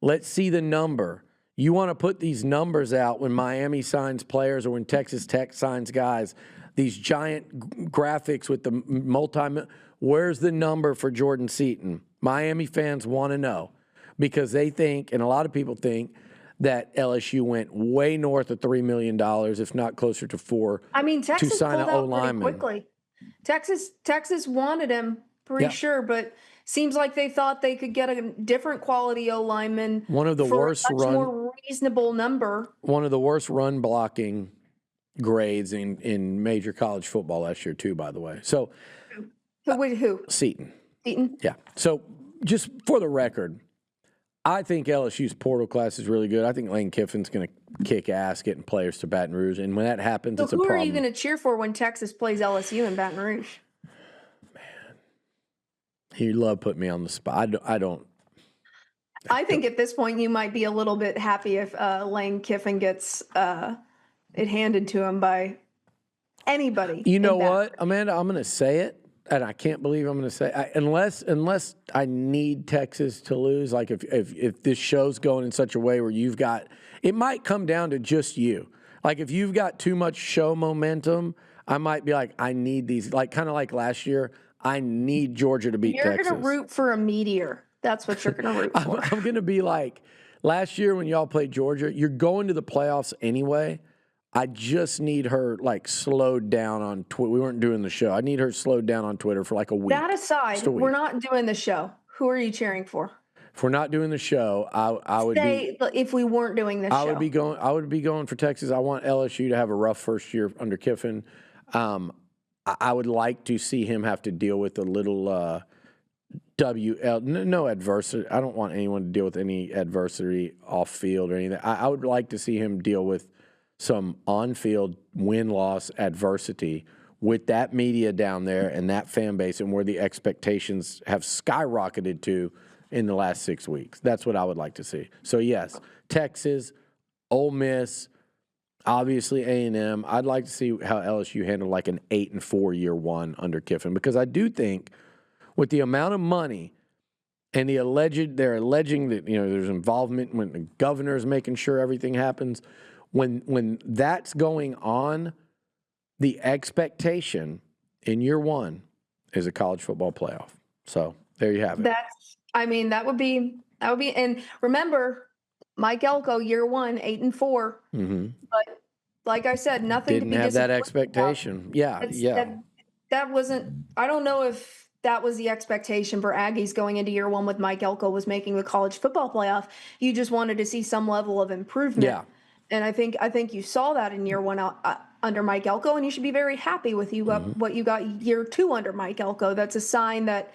Let's see the number. You want to put these numbers out when Miami signs players or when Texas Tech signs guys, these giant graphics with the where's the number for Jordan Seaton? Miami fans want to know because they think, and a lot of people think, that LSU went way north of $3 million, if not closer to $4 million. I mean, Texas to sign pulled an out O-lineman. pretty quickly. Texas wanted him, pretty sure, but seems like they thought they could get a different quality O-lineman. One of the worst more reasonable number. One of the worst run blocking grades in major college football last year, too, by the way. So, who? Seaton. Seaton? Yeah. So, just for the record, I think LSU's portal class is really good. I think Lane Kiffin's going to kick ass getting players to Baton Rouge. And when that happens, it's a problem. Who are you going to cheer for when Texas plays LSU in Baton Rouge? Man. You love putting me on the spot. I don't. I think at this point you might be a little bit happy if Lane Kiffin gets it handed to him by anybody. You know what, Amanda? I'm going to say it. And I can't believe I'm going to say unless I need Texas to lose. Like if this show's going in such a way where you've got, it might come down to just you. Like if you've got too much show momentum, I might be like, I need these. Like kind of like last year, I need Georgia to beat Texas. You're going to root for a meteor. That's what you're going to root for. I'm going to be like last year when y'all played Georgia. You're going to the playoffs anyway. I just need her, like, slowed down on Twitter. We weren't doing the show. I need her slowed down on Twitter for, like, a week. That aside, we're not doing the show. Who are you cheering for? If we're not doing the show, I would be. If we weren't doing the show. I would be going for Texas. I want LSU to have a rough first year under Kiffin. I would like to see him have to deal with a little no adversity. I don't want anyone to deal with any adversity off field or anything. I would like to see him deal with some on-field win-loss adversity with that media down there and that fan base and where the expectations have skyrocketed to in the last 6 weeks. That's what I would like to see. So, yes, Texas, Ole Miss, obviously A&M. I'd like to see how LSU handled like an 8-4 year one under Kiffin because I do think with the amount of money and they're alleging that, there's involvement when the governor is making sure everything happens. When that's going on, the expectation in year one is a college football playoff. So there you have it. That would be, and remember, Mike Elko, year one, 8-4. Mm-hmm. But like I said, nothing Didn't to be have that disappointed expectation. about. Yeah. That wasn't, I don't know if that was the expectation for Aggies going into year one with Mike Elko, was making the college football playoff. You just wanted to see some level of improvement. Yeah. And I think you saw that in year one under Mike Elko, and you should be very happy with what you got year two under Mike Elko. That's a sign that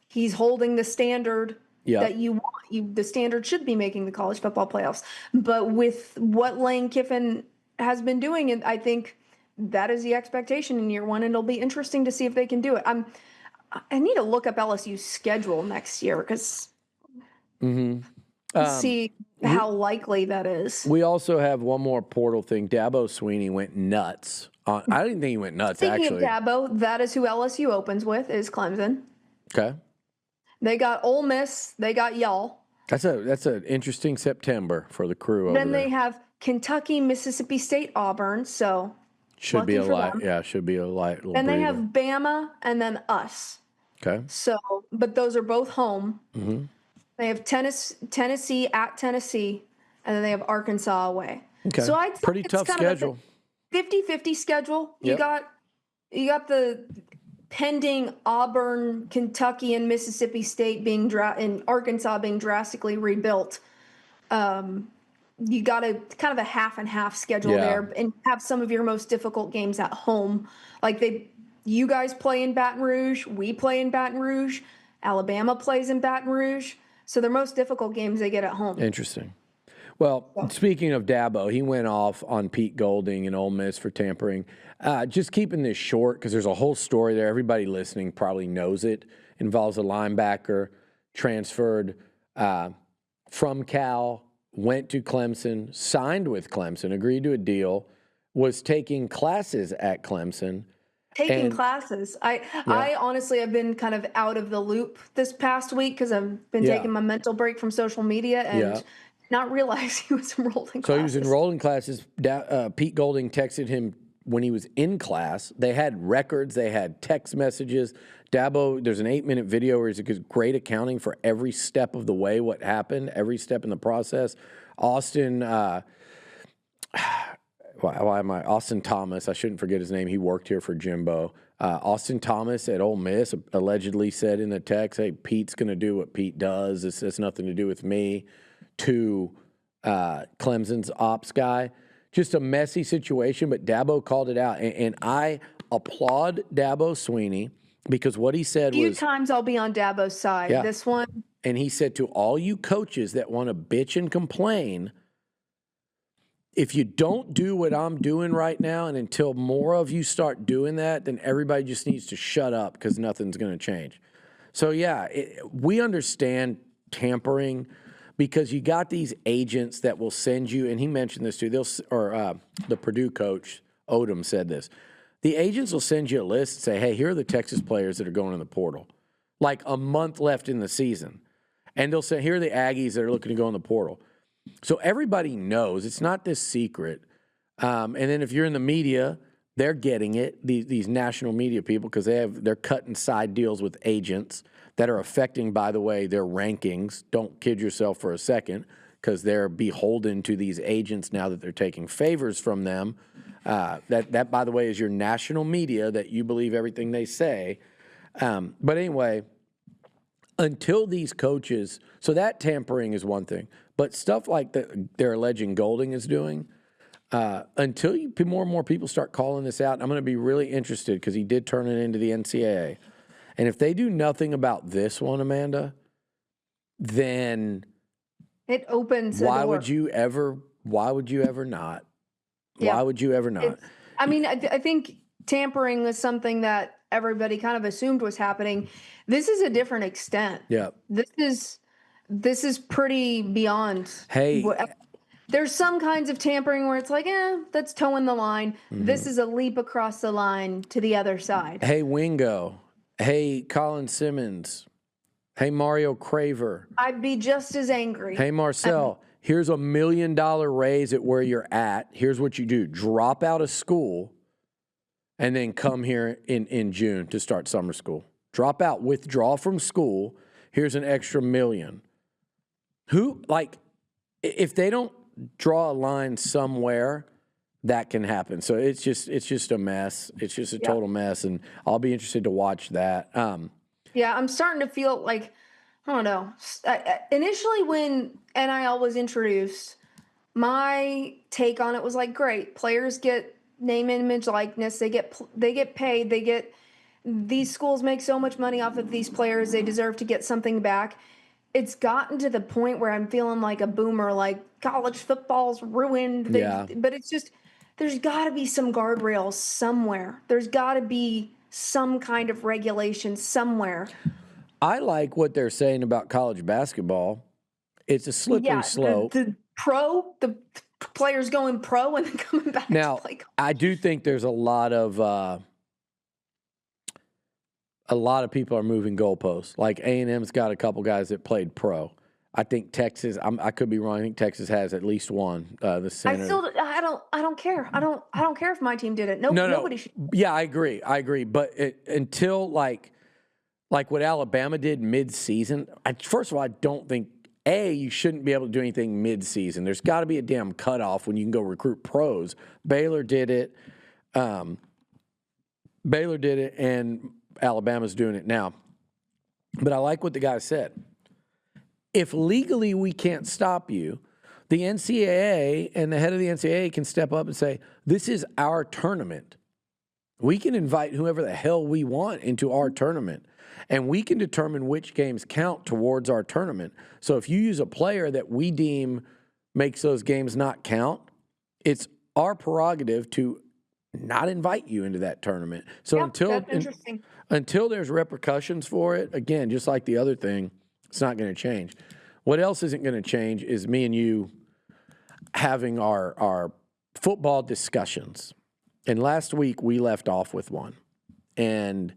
he's holding the standard that you want. The standard should be making the college football playoffs. But with what Lane Kiffin has been doing, and I think that is the expectation in year one, and it'll be interesting to see if they can do it. I need to look up LSU's schedule next year because see how likely that is. We also have one more portal thing. Dabo Swinney went nuts. I didn't think he went nuts, Speaking actually. of Dabo, that is who LSU opens with, is Clemson. Okay. They got Ole Miss. They got y'all. That's an interesting September for the crew over Then there. they have Kentucky, Mississippi State, Auburn. So should be a light. them. Yeah, should be a light little Then they breather. have Bama and then us. Okay. So, but those are both home. Mm-hmm. They have Tennessee at Tennessee, and then they have Arkansas away. Okay. So I'd say pretty it's tough kind schedule. Of a 50-50 schedule. Yep. You got the pending Auburn, Kentucky, and Mississippi State and Arkansas being drastically rebuilt. You got a kind of a half and half schedule there, and have some of your most difficult games at home. Like you guys play in Baton Rouge, we play in Baton Rouge, Alabama plays in Baton Rouge. So their most difficult games they get at home. Interesting. Well, speaking of Dabo, he went off on Pete Golding and Ole Miss for tampering. Just keeping this short because there's a whole story there. Everybody listening probably knows it. Involves a linebacker, transferred from Cal, went to Clemson, signed with Clemson, agreed to a deal, was taking classes at Clemson. Classes. I honestly have been kind of out of the loop this past week because I've been taking my mental break from social media and not realize he was enrolled in classes. So he was enrolled in classes. Pete Golding texted him when he was in class. They had records. They had text messages. Dabo, there's an 8-minute video where he's great accounting for every step of the way, what happened, every step in the process. Austin Thomas, I shouldn't forget his name. He worked here for Jimbo. Austin Thomas at Ole Miss allegedly said in the text, hey, Pete's going to do what Pete does. This has nothing to do with me, to Clemson's ops guy. Just a messy situation, but Dabo called it out. And I applaud Dabo Swinney because what he said was... A few times I'll be on Dabo's side. Yeah. This one... And he said to all you coaches that want to bitch and complain, if you don't do what I'm doing right now, and until more of you start doing that, then everybody just needs to shut up because nothing's going to change. So, we understand tampering because you got these agents that will send you, and he mentioned this too, the Purdue coach, Odom, said this. The agents will send you a list and say, hey, here are the Texas players that are going in the portal. Like a month left in the season. And they'll say, here are the Aggies that are looking to go in the portal. So everybody knows. It's not this secret. And then if you're in the media, they're getting it, these national media people, because they're cutting side deals with agents that are affecting, by the way, their rankings. Don't kid yourself for a second, because they're beholden to these agents now that they're taking favors from them. That, by the way, is your national media that you believe everything they say. But anyway, until these coaches, so that tampering is one thing, but stuff like they're alleging Golding is doing, until more and more people start calling this out, I'm going to be really interested because he did turn it into the NCAA. And if they do nothing about this one, Amanda, then it opens. Why would you ever not? Yeah. Why would you ever not? I think tampering was something that everybody kind of assumed was happening. This is a different extent. Yeah. This is pretty beyond. Hey. There's some kinds of tampering where it's like, that's towing the line. Mm-hmm. This is a leap across the line to the other side. Hey, Wingo. Hey, Colin Simmons. Hey, Mario Craver. I'd be just as angry. Hey, Marcel. here's $1 million raise at where you're at. Here's what you do. Drop out of school and then come here in June to start summer school. Drop out, withdraw from school. Here's an extra $1 million. If they don't draw a line somewhere, that can happen. So it's just a mess. It's just a total mess, and I'll be interested to watch that. Yeah, I'm starting to feel like, I don't know. Initially, when NIL was introduced, my take on it was like, great, players get name, image, likeness. They get paid. These schools make so much money off of these players. They deserve to get something back. It's gotten to the point where I'm feeling like a boomer, like college football's ruined. But it's just, there's got to be some guardrails somewhere. There's got to be some kind of regulation somewhere. I like what they're saying about college basketball. It's a slippery slope. The players going pro and then coming back now, to play college. I do think there's a lot of people are moving goalposts. Like A&M's got a couple guys that played pro. I think Texas. I could be wrong. I think Texas has at least one. The center. I don't care. I don't care if my team did it. Nobody should. Yeah, I agree. But until like what Alabama did mid-season. First of all, I don't think you shouldn't be able to do anything mid-season. There's got to be a damn cutoff when you can go recruit pros. Baylor did it. And Alabama's doing it now. But I like what the guy said. If legally we can't stop you, the NCAA and the head of the NCAA can step up and say, this is our tournament. We can invite whoever the hell we want into our tournament, and we can determine which games count towards our tournament. So if you use a player that we deem makes those games not count, it's our prerogative to not invite you into that tournament. So until there's repercussions for it, again, just like the other thing, it's not going to change. What else isn't going to change is me and you having our football discussions. And last week we left off with one. And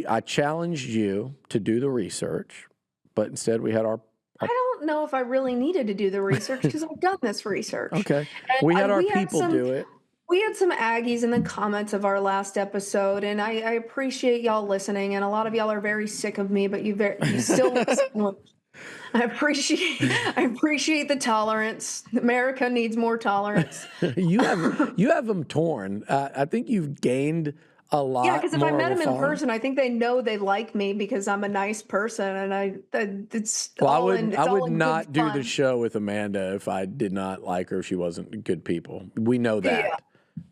I challenged you to do the research, but instead we had our I don't know if I really needed to do the research because I've done this research. Okay. And we had our people do it. We had some Aggies in the comments of our last episode, and I appreciate y'all listening. And a lot of y'all are very sick of me, but you still listen. I appreciate the tolerance. America needs more tolerance. You have them torn. I think you've gained a lot. Yeah, because if I met them in following. person, I think they know they like me because I'm a nice person, and I would not do the show with Amanda if I did not like her. If she wasn't good people. We know that. Yeah.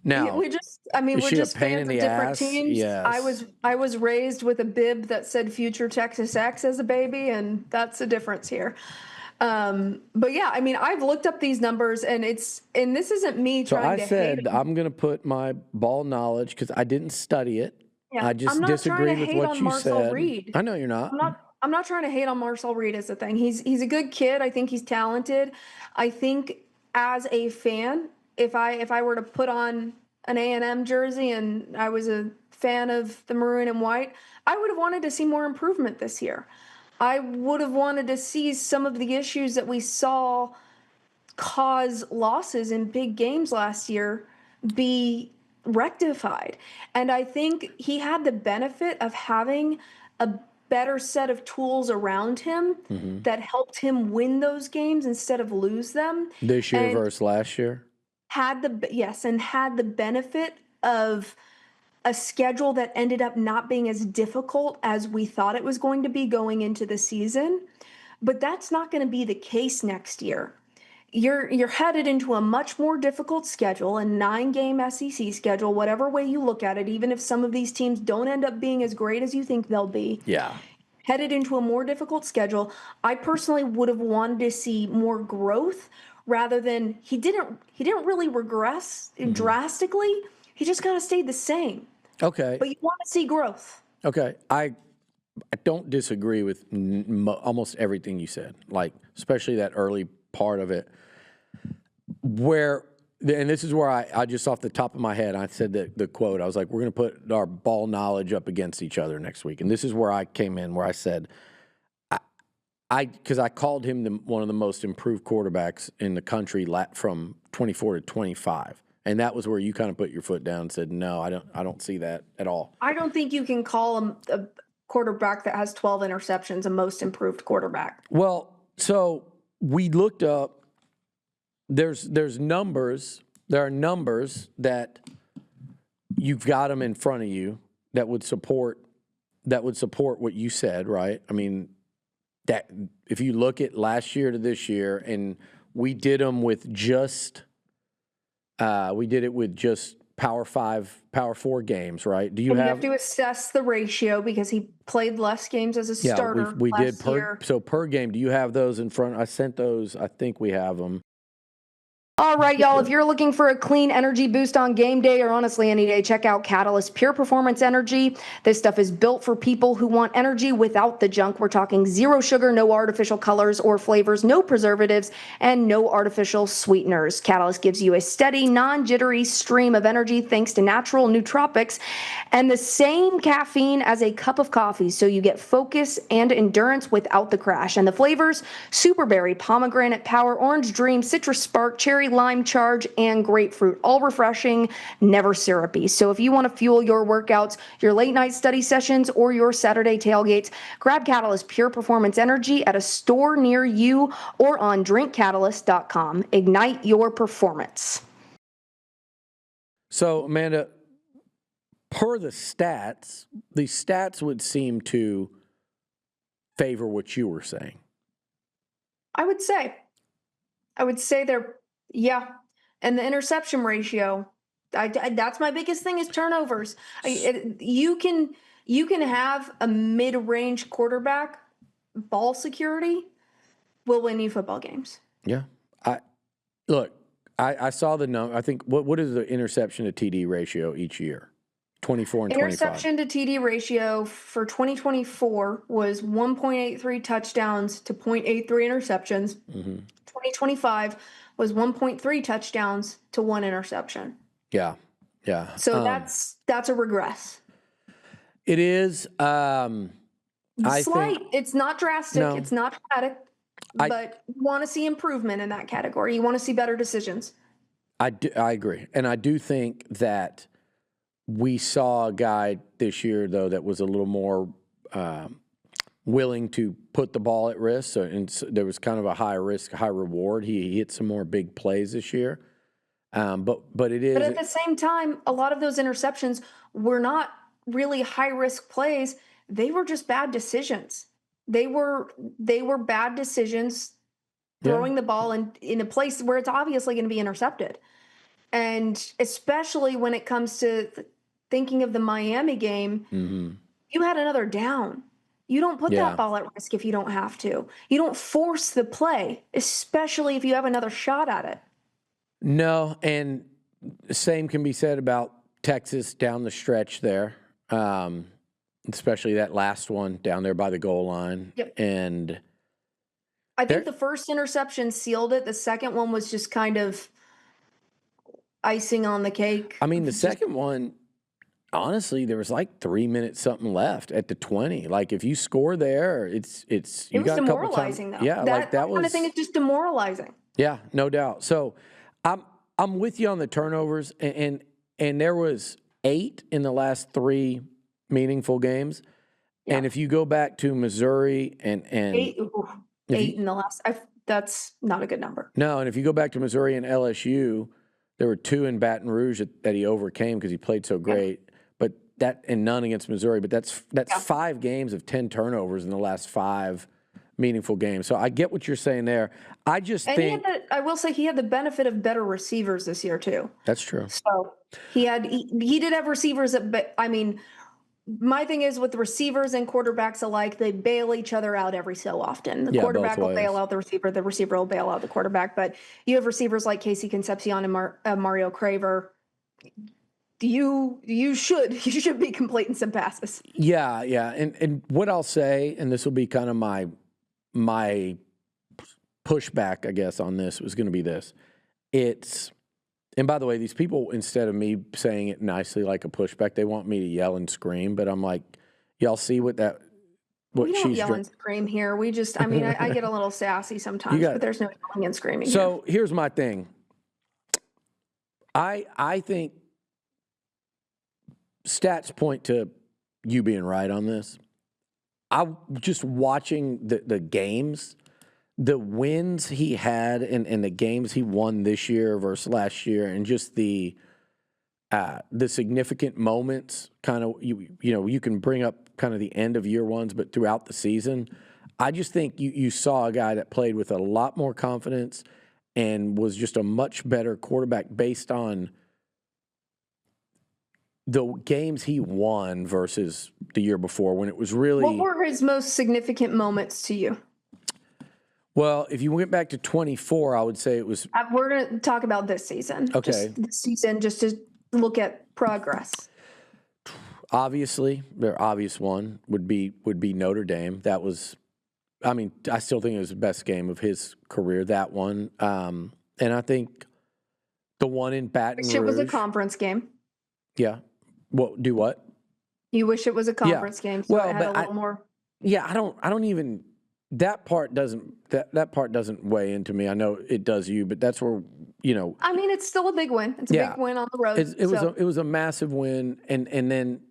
Now, we're just fans of different teams. Yes. I was raised with a bib that said "Future Texas X" as a baby, and that's the difference here. But yeah, I mean, I've looked up these numbers, and this isn't me trying to hate. So I said I'm going to put my ball knowledge because I didn't study it. Yeah, I just disagree with what you said. Reed. I know you're not. I'm not trying to hate on Marcel Reed as a thing. He's a good kid. I think he's talented. I think as a fan, if I were to put on an A&M jersey and I was a fan of the maroon and white, I would have wanted to see more improvement this year. I would have wanted to see some of the issues that we saw cause losses in big games last year be rectified. And I think he had the benefit of having a better set of tools around him that helped him win those games instead of lose them. This year versus last year? Had the benefit of a schedule that ended up not being as difficult as we thought it was going to be going into the season. But that's not going to be the case next year. You're headed into a much more difficult schedule, a 9-game SEC schedule, whatever way you look at it, even if some of these teams don't end up being as great as you think they'll be. Yeah. Headed into a more difficult schedule. I personally would have wanted to see more growth rather than he didn't really regress drastically. He just kind of stayed the same. Okay. But you want to see growth. Okay. I don't disagree with almost everything you said, like especially that early part of it. And this is where I just off the top of my head, I said the quote. I was like, we're going to put our ball knowledge up against each other next week. And this is where I came in, where I said, because I called him one of the most improved quarterbacks in the country from 24 to 25, and that was where you kind of put your foot down and said, no, I don't see that at all. I don't think you can call him a quarterback that has 12 interceptions a most improved quarterback. Well, so we looked up. There's numbers. There are numbers that you've got them in front of you that would support what you said, right? I mean, that if you look at last year to this year, and we did them with just Power 5, Power 4 games, right? Do you And have? You have to assess the ratio because he played less games as a starter. We did last year. So per game. Do you have those in front? I sent those. I think we have them. All right, y'all, if you're looking for a clean energy boost on game day or honestly any day, check out Catalyst Pure Performance Energy. This stuff is built for people who want energy without the junk. We're talking zero sugar, no artificial colors or flavors, no preservatives, and no artificial sweeteners. Catalyst gives you a steady, non-jittery stream of energy thanks to natural nootropics and the same caffeine as a cup of coffee, so you get focus and endurance without the crash. And the flavors, superberry, pomegranate, power, orange dream, citrus spark, cherry, lime charge, and grapefruit, all refreshing, never syrupy. So if you want to fuel your workouts, your late night study sessions, or your Saturday tailgates, grab Catalyst Pure Performance Energy at a store near you or on drinkcatalyst.com. Ignite your performance. So, Amanda, per the stats would seem to favor what you were saying. I would say they're, yeah. And the interception ratio, that's my biggest thing is turnovers. You can have a mid-range quarterback, ball security will win you football games. Yeah. I saw the number. I think, what is the interception to TD ratio each year? 24 and 25. Interception to TD ratio for 2024 was 1.83 touchdowns to 0.83 interceptions. Mm-hmm. 2025 was 1.3 touchdowns to 1 interception. Yeah. So that's a regress. It is. Slight. It's not drastic. No. It's not dramatic. But you want to see improvement in that category. You want to see better decisions. I agree. And I do think that we saw a guy this year, though, that was a little more willing to put the ball at risk. So there was kind of a high risk, high reward. He hit some more big plays this year. But it is. But at the same time, a lot of those interceptions were not really high risk plays. They were just bad decisions. They were bad decisions throwing the ball in a place where it's obviously going to be intercepted. And especially when it comes to thinking of the Miami game, you had another down. You don't put that ball at risk if you don't have to. You don't force the play, especially if you have another shot at it. No, and the same can be said about Texas down the stretch there, especially that last one down there by the goal line. Yep. And I think the first interception sealed it. The second one was just kind of icing on the cake. I mean, the second one, honestly, there was like 3 minutes something left at the 20. Like if you score there, it was demoralizing though. Yeah, that kind of thing is just demoralizing. Yeah, no doubt. So I'm with you on the turnovers, and there was 8 in the last 3 meaningful games. Yeah. And if you go back to Missouri and 8 in the last, that's not a good number. No, and if you go back to Missouri and LSU, there were 2 in Baton Rouge that he overcame because he played so great. Yeah. But and none against Missouri. But that's 5 games of 10 turnovers in the last 5 meaningful games. So I get what you're saying there. I just think I will say he had the benefit of better receivers this year too. That's true. So he did have receivers but I mean, my thing is with receivers and quarterbacks alike, they bail each other out every so often. The quarterback will bail out the receiver will bail out the quarterback. But you have receivers like Casey Concepcion and Mario Craver. You should be completing some passes. Yeah. And what I'll say, and this will be kind of my pushback, I guess, on this was going to be this. And by the way, these people, instead of me saying it nicely like a pushback, they want me to yell and scream. But I'm like, y'all see what We don't she's yell and scream here. We just, I mean, I get a little sassy sometimes, but there's no yelling and screaming here. So here's my thing. I think stats point to you being right on this. I just watching the games, the wins he had and the games he won this year versus last year, and just the significant moments. Kind of you can bring up kind of the end of year ones, but throughout the season, I just think you saw a guy that played with a lot more confidence and was just a much better quarterback based on the games he won versus the year before, when it was really. What were his most significant moments to you? Well, if you went back to 24, I would say it was. We're going to talk about this season. Okay. Just this season, just to look at progress. Obviously, their obvious one would be Notre Dame. That was, I mean, I still think it was the best game of his career, that one. And I think the one in Baton Rouge. It was a conference game. Yeah. Well, do what? You wish it was a conference game, so it had a little more. Yeah, I don't even. That part doesn't weigh into me. I know it does you, but that's where I mean, it's still a big win. It's a big win on the road. It was a massive win, and then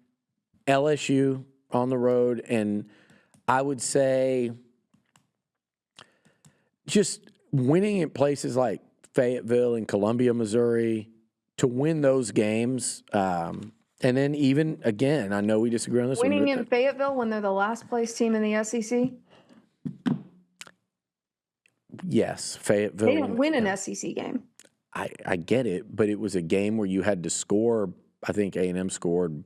LSU on the road, and I would say just winning in places like Fayetteville and Columbia, Missouri, to win those games. And then even, again, I know we disagree on this one. Winning in Fayetteville when they're the last place team in the SEC? Yes, Fayetteville. They didn't win an SEC game. I get it, but it was a game where you had to score. I think A&M scored.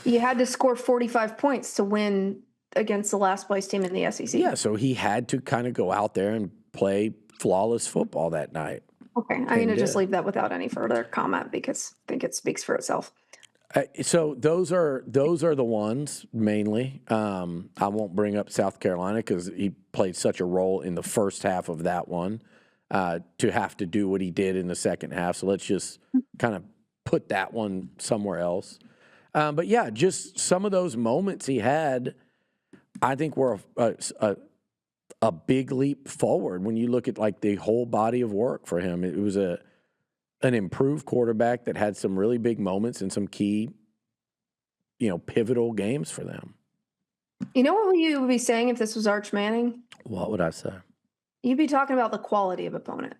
You had to score 45 points to win against the last place team in the SEC. Yeah, so he had to kind of go out there and play flawless football that night. Okay, I'm going to just leave that without any further comment because I think it speaks for itself. So those are the ones mainly. I won't bring up South Carolina because he played such a role in the first half of that one to have to do what he did in the second half. So let's just kind of put that one somewhere else. But yeah, just some of those moments he had, I think were a big leap forward when you look at like the whole body of work for him. It was an improved quarterback that had some really big moments and some key, pivotal games for them. You know what you would be saying if this was Arch Manning? What would I say? You'd be talking about the quality of opponent.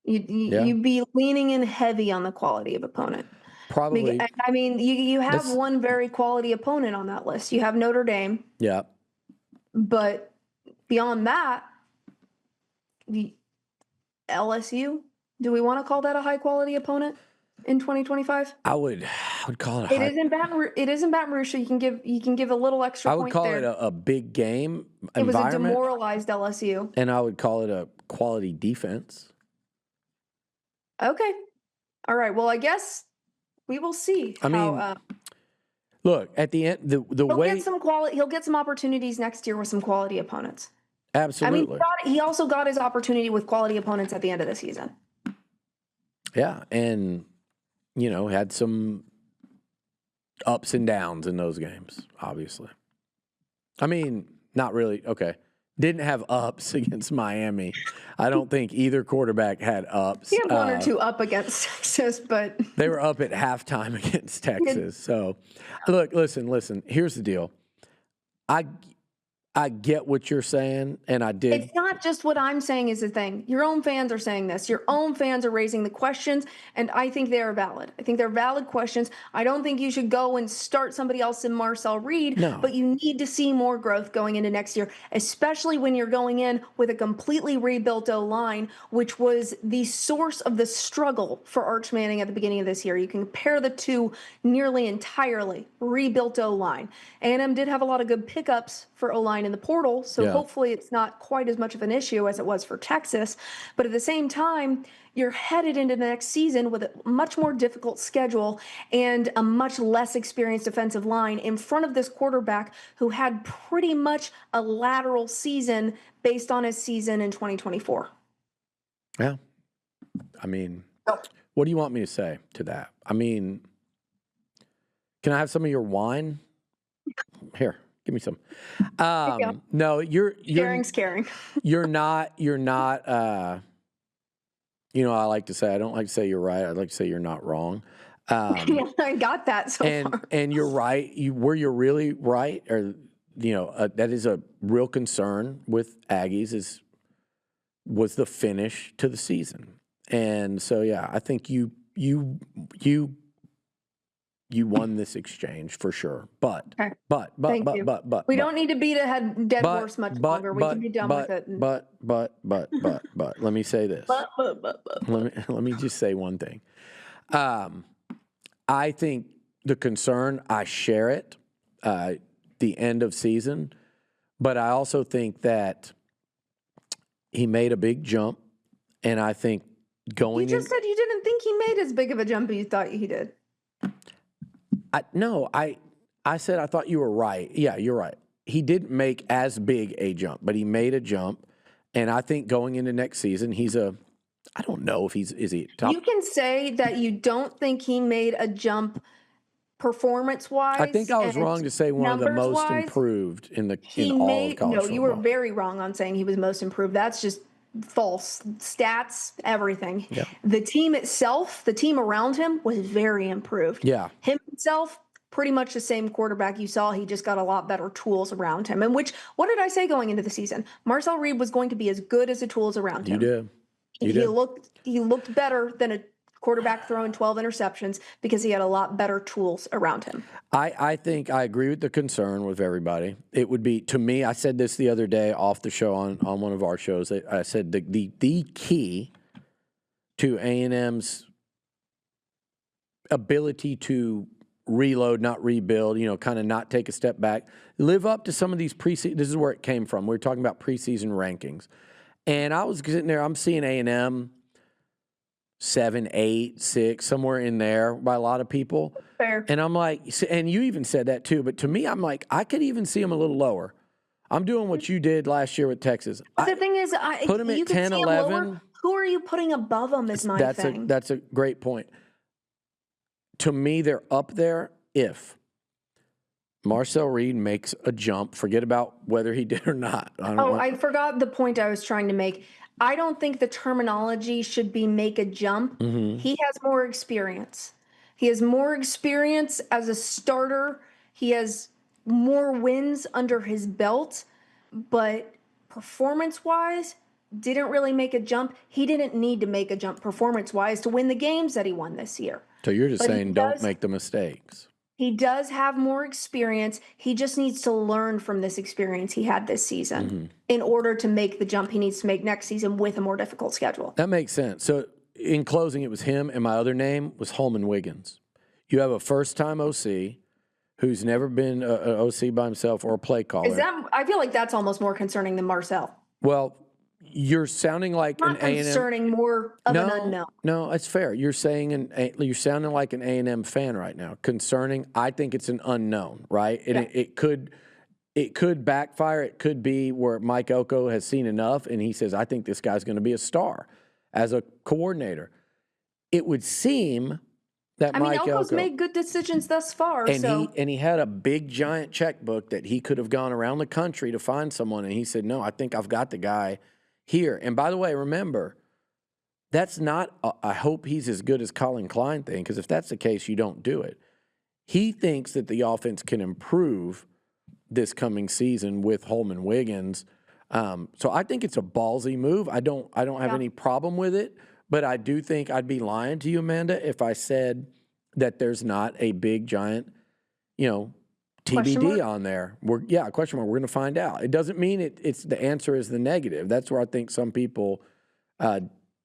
You'd be leaning in heavy on the quality of opponent. Probably. I mean, you have one very quality opponent on that list. You have Notre Dame. Yeah. But beyond that, the LSU, do we want to call that a high quality opponent in 2025? I would call it. It isn't Baton Rouge. So you can give a little extra. I would call it a big game. It was a demoralized LSU, and I would call it a quality defense. Okay, all right. Well, I guess we will see. Look at the end. He'll get some opportunities next year with some quality opponents. Absolutely. I mean, he also got his opportunity with quality opponents at the end of the season. Yeah, and had some ups and downs in those games, obviously. I mean, not really. Okay. Didn't have ups against Miami. I don't think either quarterback had ups. He had one or two up against Texas, but they were up at halftime against Texas. So, look, listen. Here's the deal. I get what you're saying, and I did. It's not just what I'm saying is the thing. Your own fans are saying this. Your own fans are raising the questions, and I think they are valid. I think they're valid questions. I don't think you should go and start somebody else in Marcel Reed, but you need to see more growth going into next year, especially when you're going in with a completely rebuilt O-line, which was the source of the struggle for Arch Manning at the beginning of this year. You can compare the two nearly entirely. Rebuilt O-line. A&M did have a lot of good pickups for O-line in the portal, so hopefully it's not quite as much of an issue as it was for Texas. But at the same time, you're headed into the next season with a much more difficult schedule and a much less experienced defensive line in front of this quarterback who had pretty much a lateral season based on his season in 2024. Yeah. I mean, what do you want me to say to that? I mean, can I have some of your wine? Here. Give me some. There you go. No, Sharing's caring. you're not. I like to say, I don't like to say you're right. I like to say you're not wrong. Yeah, I got that so far. And you're right. Where you're really right, or that is a real concern with Aggies was the finish to the season. And so yeah, I think you won this exchange for sure. But Okay. but Thank you. We don't need to beat a dead horse much longer. We can be done with it. But let me say this. But. Let me just say one thing. I think the concern, I share it, the end of season, but I also think that he made a big jump, and I think You just said you didn't think he made as big of a jump as you thought he did. I said I thought you were right. Yeah, you're right. He didn't make as big a jump, but he made a jump, and I think going into next season, I don't know if is he top. You can say that you don't think he made a jump performance-wise. I think I was wrong to say one of the most improved in all of college football. No, you were very wrong on saying he was most improved. That's just false. Stats, everything. Yeah. The team itself, the team around him was very improved. Yeah. Him himself, pretty much the same quarterback you saw. He just got a lot better tools around him. And what did I say going into the season? Marcel Reed was going to be as good as the tools around him. You did. He looked better than a quarterback throwing 12 interceptions because he had a lot better tools around him. I think I agree with the concern with everybody. It would be, to me, I said this the other day off the show on one of our shows. I said the key to A&M's ability to reload, not rebuild, kind of not take a step back, live up to some of these preseason. This is where it came from. We were talking about preseason rankings. And I was sitting there, I'm seeing A&M 7, 8, 6, somewhere in there by a lot of people. Fair. And I'm like, and you even said that too, but to me, I'm like, I could even see them a little lower. I'm doing what you did last year with Texas. But the thing is, put them at 10, 11. Who are you putting above them is my thing. That's a great point. To me, they're up there if Marcel Reed makes a jump. Forget about whether he did or not. I forgot the point I was trying to make. I don't think the terminology should be make a jump. Mm-hmm. He has more experience. He has more experience as a starter. He has more wins under his belt. But performance-wise, didn't really make a jump. He didn't need to make a jump performance-wise to win the games that he won this year. So you're just saying don't make the mistakes. He does have more experience. He just needs to learn from this experience he had this season in order to make the jump he needs to make next season with a more difficult schedule. That makes sense. So in closing, it was him, and my other name was Holman Wiggins. You have a first-time OC who's never been an OC by himself or a play caller. I feel like that's almost more concerning than Marcel. Well, you're sounding like an A&M. Concerning, more of an unknown. No, it's fair. You're sounding like an A&M fan right now. Concerning, I think it's an unknown, right? And it could backfire. It could be where Mike Elko has seen enough, and he says, I think this guy's going to be a star as a coordinator. It would seem that Mike Elko's made good decisions thus far. And he had a big, giant checkbook that he could have gone around the country to find someone, and he said, no, I think I've got the guy here. And by the way, remember, that's not I hope he's as good as Colin Klein thing, because if that's the case, you don't do it. He thinks that the offense can improve this coming season with Holman Wiggins. So I think it's a ballsy move. I don't have any problem with it, but I do think I'd be lying to you, Amanda, if I said that there's not a big, giant, TBD on there. Question mark. We're going to find out. It doesn't mean it's the answer is the negative. That's where I think some people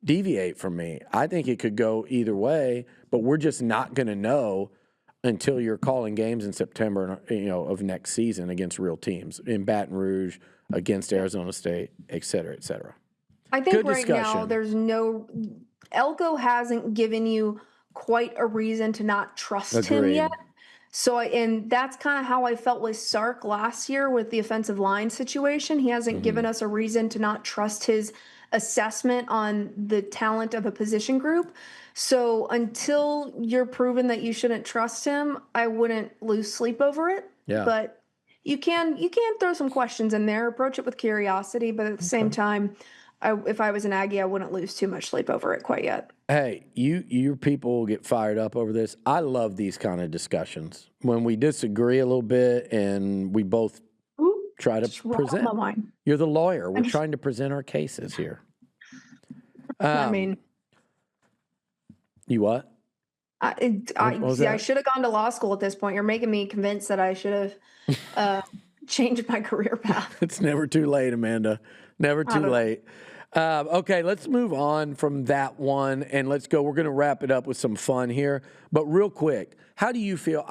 deviate from me. I think it could go either way, but we're just not going to know until you're calling games in September, of next season against real teams in Baton Rouge, against Arizona State, et cetera, et cetera. I think now there's Elko hasn't given you quite a reason to not trust him yet. So, and that's kind of how I felt with Sark last year with the offensive line situation. He hasn't given us a reason to not trust his assessment on the talent of a position group. So until you're proven that you shouldn't trust him, I wouldn't lose sleep over it. Yeah. But you can throw some questions in there, approach it with curiosity, but at the same time, if I was an Aggie, I wouldn't lose too much sleep over it quite yet. Hey, your people will get fired up over this. I love these kind of discussions when we disagree a little bit and we both try to present. My mind. You're the lawyer. We're trying to present our cases here. I mean, you what? I should have gone to law school at this point. You're making me convinced that I should have changed my career path. It's never too late, Amanda. Never too late. Okay, let's move on from that one and let's go. We're going to wrap it up with some fun here. But real quick, how do you feel?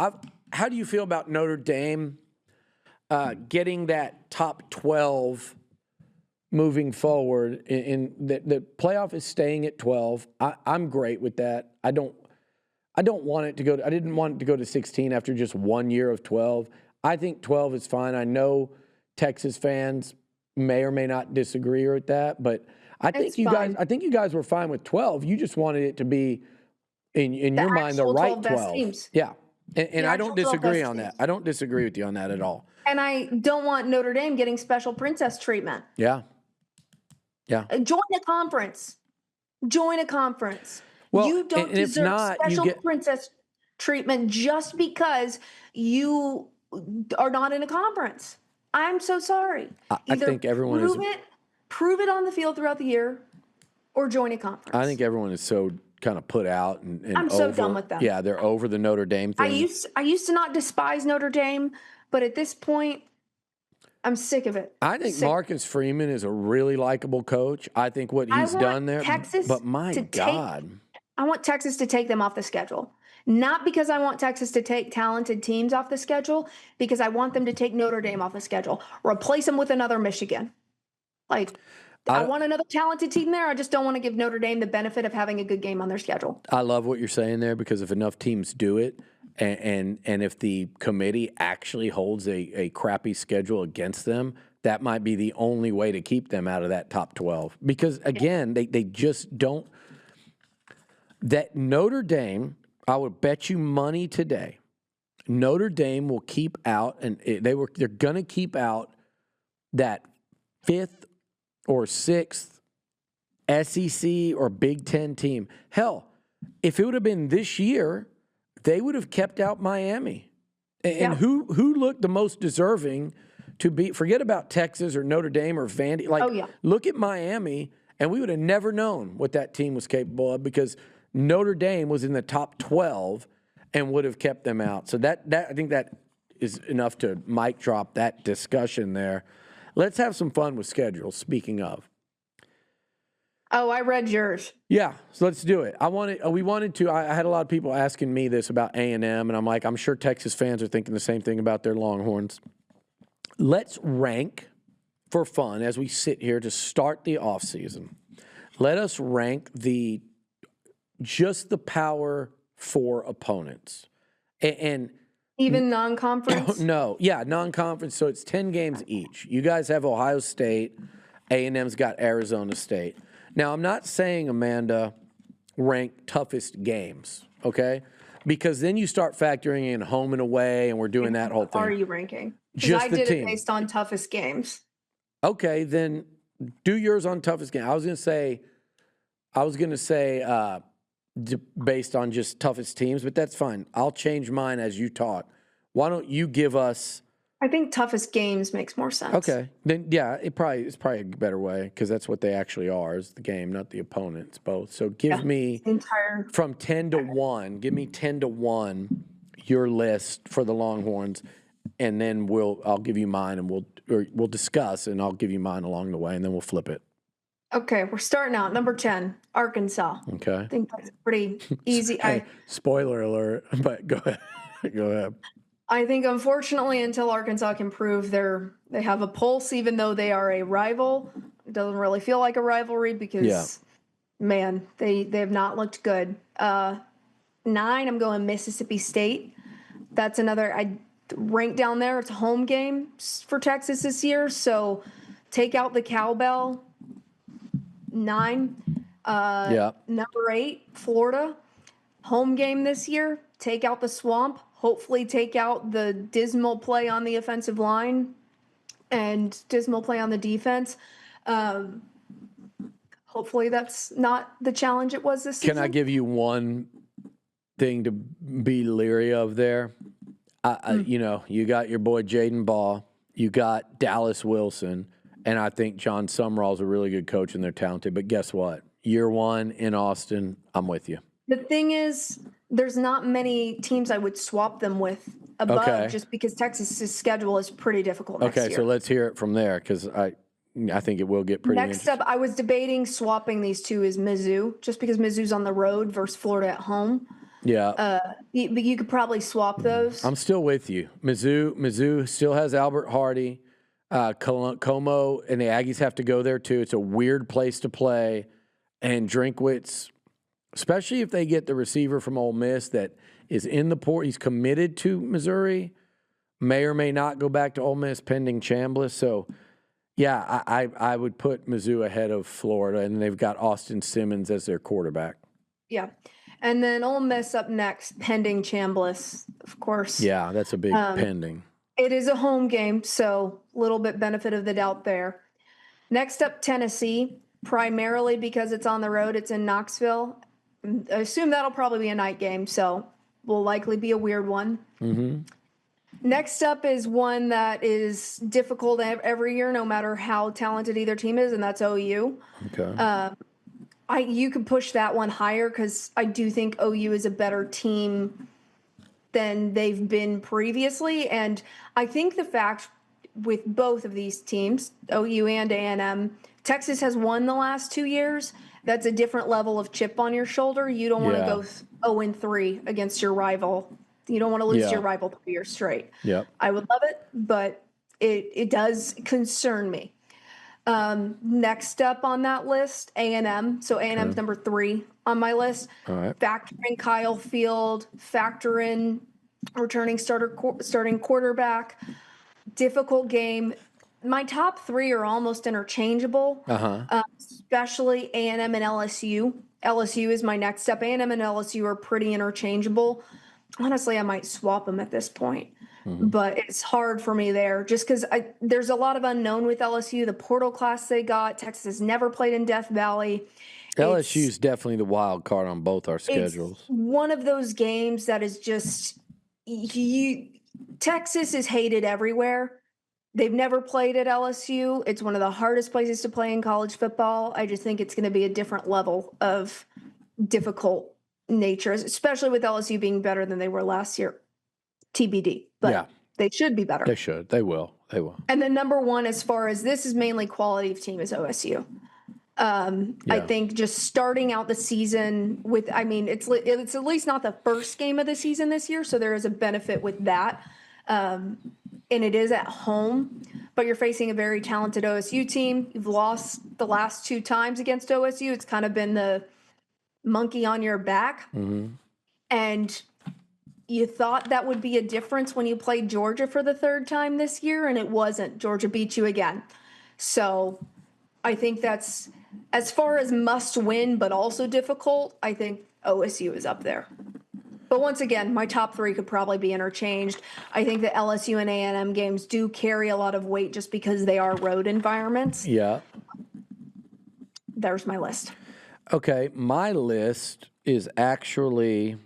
How do you feel about Notre Dame getting that top 12 moving forward? In the playoff is staying at 12. I'm great with that. I don't want it to go. I didn't want it to go to 16 after just 1 year of 12. I think 12 is fine. I know Texas fans may or may not disagree with that, but I think you guys were fine with 12. You just wanted it to be in your mind the right 12. Teams. Yeah. And I don't disagree on that. I don't disagree with you on that at all. And I don't want Notre Dame getting special princess treatment. Yeah. Yeah. Join a conference. Join a conference. Well, you don't deserve special princess treatment just because you are not in a conference. I'm so sorry. I think everyone prove it on the field throughout the year or join a conference. I think everyone is so kind of put out and I'm so done with them. Yeah, they're over the Notre Dame thing. I used to not despise Notre Dame, but at this point, I'm sick of it. I think Marcus Freeman is a really likable coach. I think what he's done there. But my God. I want Texas to take them off the schedule. Not because I want Texas to take talented teams off the schedule, because I want them to take Notre Dame off the schedule. Replace them with another Michigan. Like, I want another talented team there. I just don't want to give Notre Dame the benefit of having a good game on their schedule. I love what you're saying there, because if enough teams do it, and if the committee actually holds a crappy schedule against them, that might be the only way to keep them out of that top 12. Because, again, they just don't. That Notre Dame, I would bet you money today, Notre Dame will keep out, and they're going to keep out that 5th or 6th SEC or Big Ten team. Hell, if it would have been this year, they would have kept out Miami. And who looked the most deserving to be? Forget about Texas or Notre Dame or Vandy. Look at Miami, and we would have never known what that team was capable of, because Notre Dame was in the top 12 and would have kept them out. So that I think that is enough to mic drop that discussion there. Let's have some fun with schedules, speaking of. Oh, I read yours. Yeah, so let's do it. I had a lot of people asking me this about A&M, and I'm like, I'm sure Texas fans are thinking the same thing about their Longhorns. Let's rank for fun as we sit here to start the offseason. Let us rank just the Power 4 opponents. And even non-conference? No. Yeah, non-conference. So it's 10 games each. You guys have Ohio State. A&M's got Arizona State. Now, I'm not saying, Amanda, rank toughest games, okay? Because then you start factoring in home and away, and we're doing that whole thing. Are you ranking? Just I did it based on toughest games. Okay, then do yours on toughest game. I was going to say based on just toughest teams, but that's fine. I'll change mine as you talk. Why don't you give us? I think toughest games makes more sense. Okay, then yeah, it's probably a better way, because that's what they actually are, is the game, not the opponents, both. So give me from 10 to 1. Give me 10 to 1 your list for the Longhorns, and then I'll give you mine, and we'll discuss, and I'll give you mine along the way, and then we'll flip it. Okay, we're starting out. Number 10, Arkansas. Okay. I think that's pretty easy. Hey, spoiler alert, but go ahead. Go ahead. I think, unfortunately, until Arkansas can prove they have a pulse, even though they are a rival, it doesn't really feel like a rivalry, because, man, they have not looked good. 9, I'm going Mississippi State. That's another, I rank down there. It's a home game for Texas this year, so take out the cowbell. 9. Number 8, Florida. Home game this year. Take out the swamp. hopefully take out the dismal play on the offensive line and dismal play on the defense. Hopefully that's not the challenge it was this season. Can I give you one thing to be leery of there? You know, you got your boy Jaden Baugh, you got Dallas Wilson, and I think John Sumrall's a really good coach and they're talented. But guess what? Year one in Austin, I'm with you. The thing is, there's not many teams I would swap them with above just because Texas's schedule is pretty difficult next year. Okay, so let's hear it from there because I think it will get pretty Next up, I was debating swapping these two is Mizzou, just because Mizzou's on the road versus Florida at home. Yeah. But you could probably swap those. I'm still with you. Mizzou still has Albert Hardy. Como and the Aggies have to go there too. It's a weird place to play. And Drinkwitz, especially if they get the receiver from Ole Miss that is in the port, he's committed to Missouri, may or may not go back to Ole Miss pending Chambliss. So, yeah, I would put Mizzou ahead of Florida, and they've got Austin Simmons as their quarterback. Yeah. And then Ole Miss up next, pending Chambliss, of course. Yeah, that's a big pending. It is a home game, so a little bit benefit of the doubt there. Next up, Tennessee, primarily because it's on the road. It's in Knoxville. I assume that'll probably be a night game, so will likely be a weird one. Mm-hmm. Next up is one that is difficult every year, no matter how talented either team is, and that's OU. Okay. You could push that one higher because I do think OU is a better team than they've been previously. And I think the fact with both of these teams, OU and A&M, Texas has won the last 2 years. That's a different level of chip on your shoulder. You don't want to go 0-3 against your rival. You don't want to lose to your rival 3 years straight. Yep. I would love it, but it does concern me. Next up on that list, A&M. So A&M's number 3 on my list. All right. Factor in Kyle Field, factor in returning starting quarterback. Difficult game. My top 3 are almost interchangeable, especially A&M and LSU. LSU is my next up. A&M and LSU are pretty interchangeable. Honestly, I might swap them at this point. But it's hard for me there just because there's a lot of unknown with LSU. The portal class they got, Texas has never played in Death Valley. LSU is definitely the wild card on both our schedules. It's one of those games that is just Texas is hated everywhere. They've never played at LSU. It's one of the hardest places to play in college football. I just think it's going to be a different level of difficult nature, especially with LSU being better than they were last year. TBD. But they should be better. They should. They will. They will. And then number 1, as far as this is mainly quality of team, is OSU. I think just starting out the season with, I mean, it's at least not the first game of the season this year, so there is a benefit with that. And it is at home, but you're facing a very talented OSU team. You've lost the last 2 times against OSU. It's kind of been the monkey on your back. And you thought that would be a difference when you played Georgia for the 3rd time this year, and it wasn't. Georgia beat you again. So I think that's, as far as must win but also difficult, I think OSU is up there. But once again, my top 3 could probably be interchanged. I think the LSU and A&M games do carry a lot of weight just because they are road environments. Yeah. There's my list. Okay, my list is actually,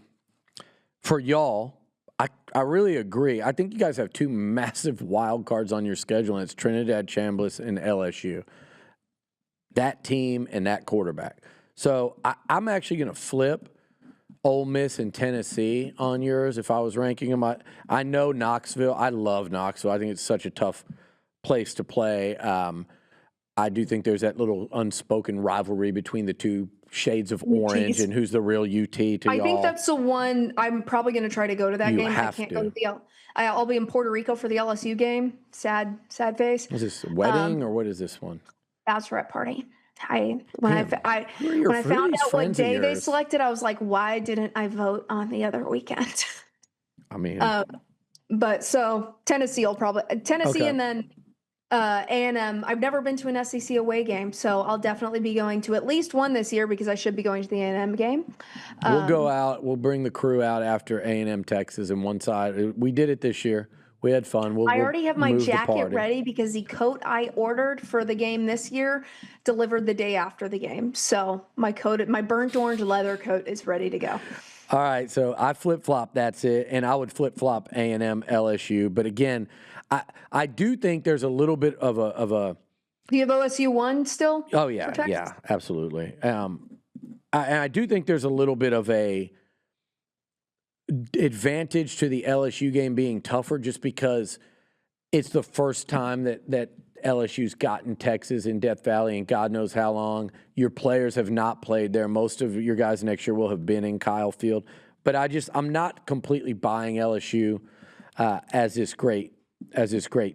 for y'all, I really agree. I think you guys have 2 massive wild cards on your schedule, and it's Trinidad Chambliss and LSU. That team and that quarterback. So I'm actually going to flip Ole Miss and Tennessee on yours if I was ranking them. I know Knoxville. I love Knoxville. I think it's such a tough place to play. I do think there's that little unspoken rivalry between the 2 shades of orange and who's the real UT to y'all. I think that's the one I'm probably going to try to go to that game. I can't go to the I'll be in Puerto Rico for the LSU game. Sad face. Is this a wedding or what is this one? Bachelorette party. When I found out what day they selected, I was like, why didn't I vote on the other weekend? I mean, but so Tennessee will probably and then A&M. I've never been to an SEC away game, so I'll definitely be going to at least one this year because I should be going to the A&M game. We'll go out. We'll bring the crew out after A&M Texas and one side. We did it this year. We had fun. I already have my move the jacket party. ready because the coat I ordered for the game this year delivered the day after the game. So my burnt orange leather coat is ready to go. All right, so I flip-flop, that's it, and I would flip-flop A&M LSU. But again, I do think there's a little bit of a Do you have OSU 1 still? oh yeah, absolutely. I do think there's a little bit of a advantage to the LSU game being tougher just because it's the first time that LSU's gotten Texas in Death Valley in God knows how long. Your players have not played there. Most of your guys next year will have been in Kyle Field. But I'm not completely buying LSU as this great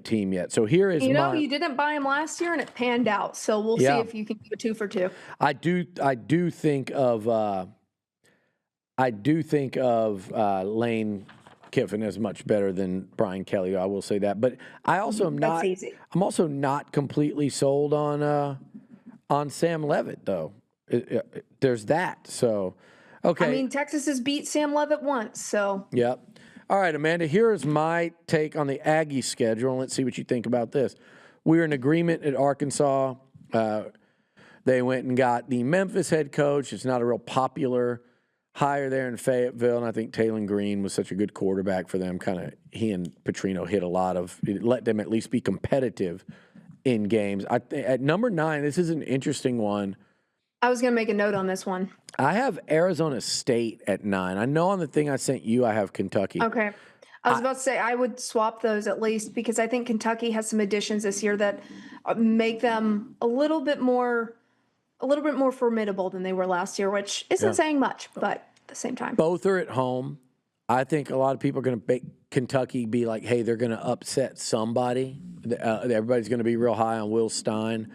team yet. So here is you didn't buy him last year and it panned out. So we'll see if you can do a 2 for 2. I do think of Lane Kiffin is much better than Brian Kelly. I will say that, but I also am not. Easy. I'm also not completely sold on Sam Levitt though. There's that. So, okay. I mean, Texas has beat Sam Levitt once, so. Yep. All right, Amanda. Here is my take on the Aggie schedule, and let's see what you think about this. We're in agreement at Arkansas. They went and got the Memphis head coach. It's not a real popular hire there in Fayetteville, and I think Taylor Green was such a good quarterback for them. He and Petrino hit a lot of – let them at least be competitive in games. At number 9, this is an interesting one. I was going to make a note on this one. I have Arizona State at 9. I know on the thing I sent you I have Kentucky. Okay. I was about to say I would swap those at least because I think Kentucky has some additions this year that make them a little bit more formidable than they were last year, which isn't saying much, but at the same time. Both are at home. I think a lot of people are going to make Kentucky be like, hey, they're going to upset somebody. Everybody's going to be real high on Will Stein.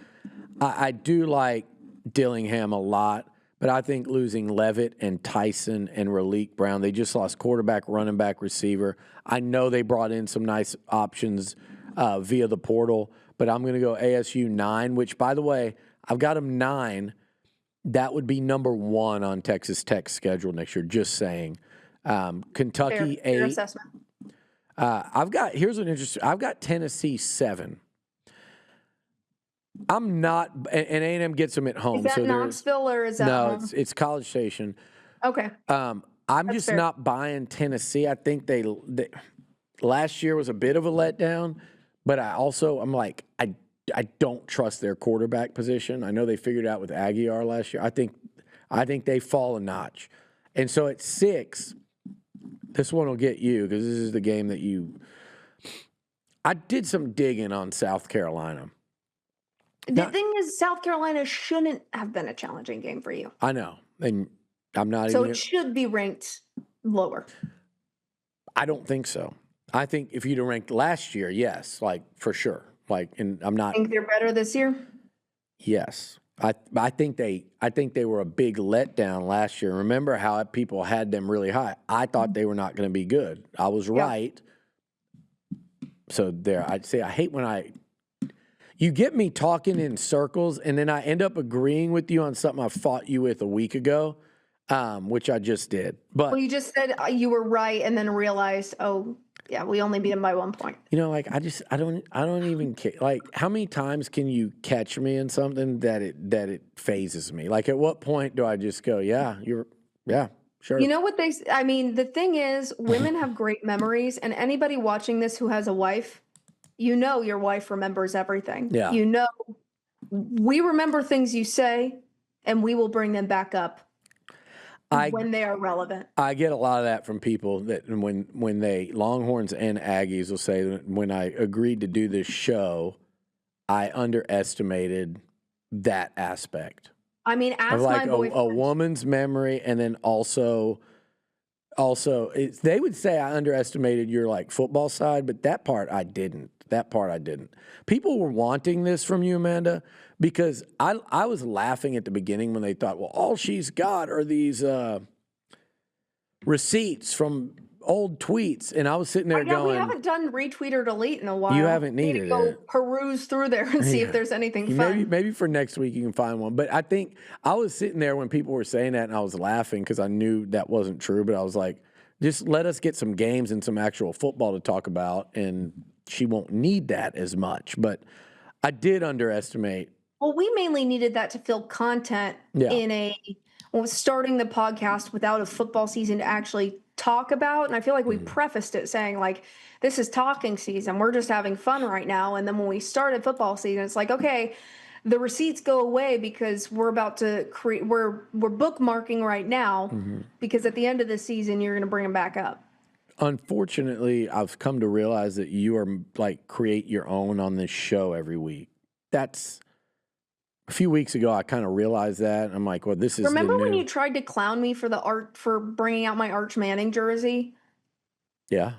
I do like Dillingham a lot, but I think losing Levitt and Tyson and Raleek Brown, they just lost quarterback, running back, receiver. I know they brought in some nice options via the portal, but I'm going to go ASU 9, which, by the way, I've got them 9. That would be number 1 on Texas Tech's schedule next year, just saying. Kentucky, fair 8. assessment. Here's an interesting, I've got Tennessee 7. I'm not, and A&M gets them at home. Is that Knoxville or is that home? It's College Station. Okay. I'm That's just fair. not buying Tennessee. I think they last year was a bit of a letdown, but I'm like, I don't trust their quarterback position. I know they figured it out with Aguiar last year. I think they fall a notch. And so at 6, this one will get you because this is the game that I did some digging on South Carolina. The thing is, South Carolina shouldn't have been a challenging game for you. I know. And I'm not So even. it should be ranked lower. I don't think so. I think if you'd have ranked last year, yes, like for sure. And I'm not. Think they're better this year? Yes, I think they were a big letdown last year. Remember how people had them really high? I thought they were not going to be good. I was right. So there, I'd say I hate when you get me talking in circles, and then I end up agreeing with you on something I fought you with a week ago, which I just did. But Well, you just said you were right, and then realized, oh, yeah, we only beat them by 1 point. I don't even care. Like, how many times can you catch me in something that it phases me? Like, at what point do I just go, yeah, sure. You know what the thing is, women have great memories, and anybody watching this who has a wife, your wife remembers everything. Yeah. We remember things you say, and we will bring them back up when they are relevant. I get a lot of that from people that when they Longhorns and Aggies will say that when I agreed to do this show, I underestimated that aspect. I mean, ask like my boyfriend. A woman's memory, and then also they would say I underestimated your football side, but that part I didn't. People were wanting this from you, Amanda, because I was laughing at the beginning when they thought, well, all she's got are these receipts from old tweets, and I was sitting there Yeah, we going, haven't done retweet or delete in a while. "You haven't We need needed to go it." peruse through there and see if there's anything fun. Maybe for next week you can find one. But I think I was sitting there when people were saying that, and I was laughing because I knew that wasn't true. But I was like, just let us get some games and some actual football to talk about, and she won't need that as much. But I did underestimate. Well, we mainly needed that to fill content Yeah. starting the podcast without a football season to actually talk about. And I feel like we prefaced it saying, like, this is talking season. We're just having fun right now. And then when we started football season, it's like, okay, the receipts go away because we're about to create, we're bookmarking right now because at the end of the season, you're going to bring them back up. Unfortunately, I've come to realize that you are like create your own on this show every week. That's a few weeks ago. I kind of realized that. I'm like, well, this is Remember the new. when you tried to clown me for bringing out my Arch Manning jersey? Yeah.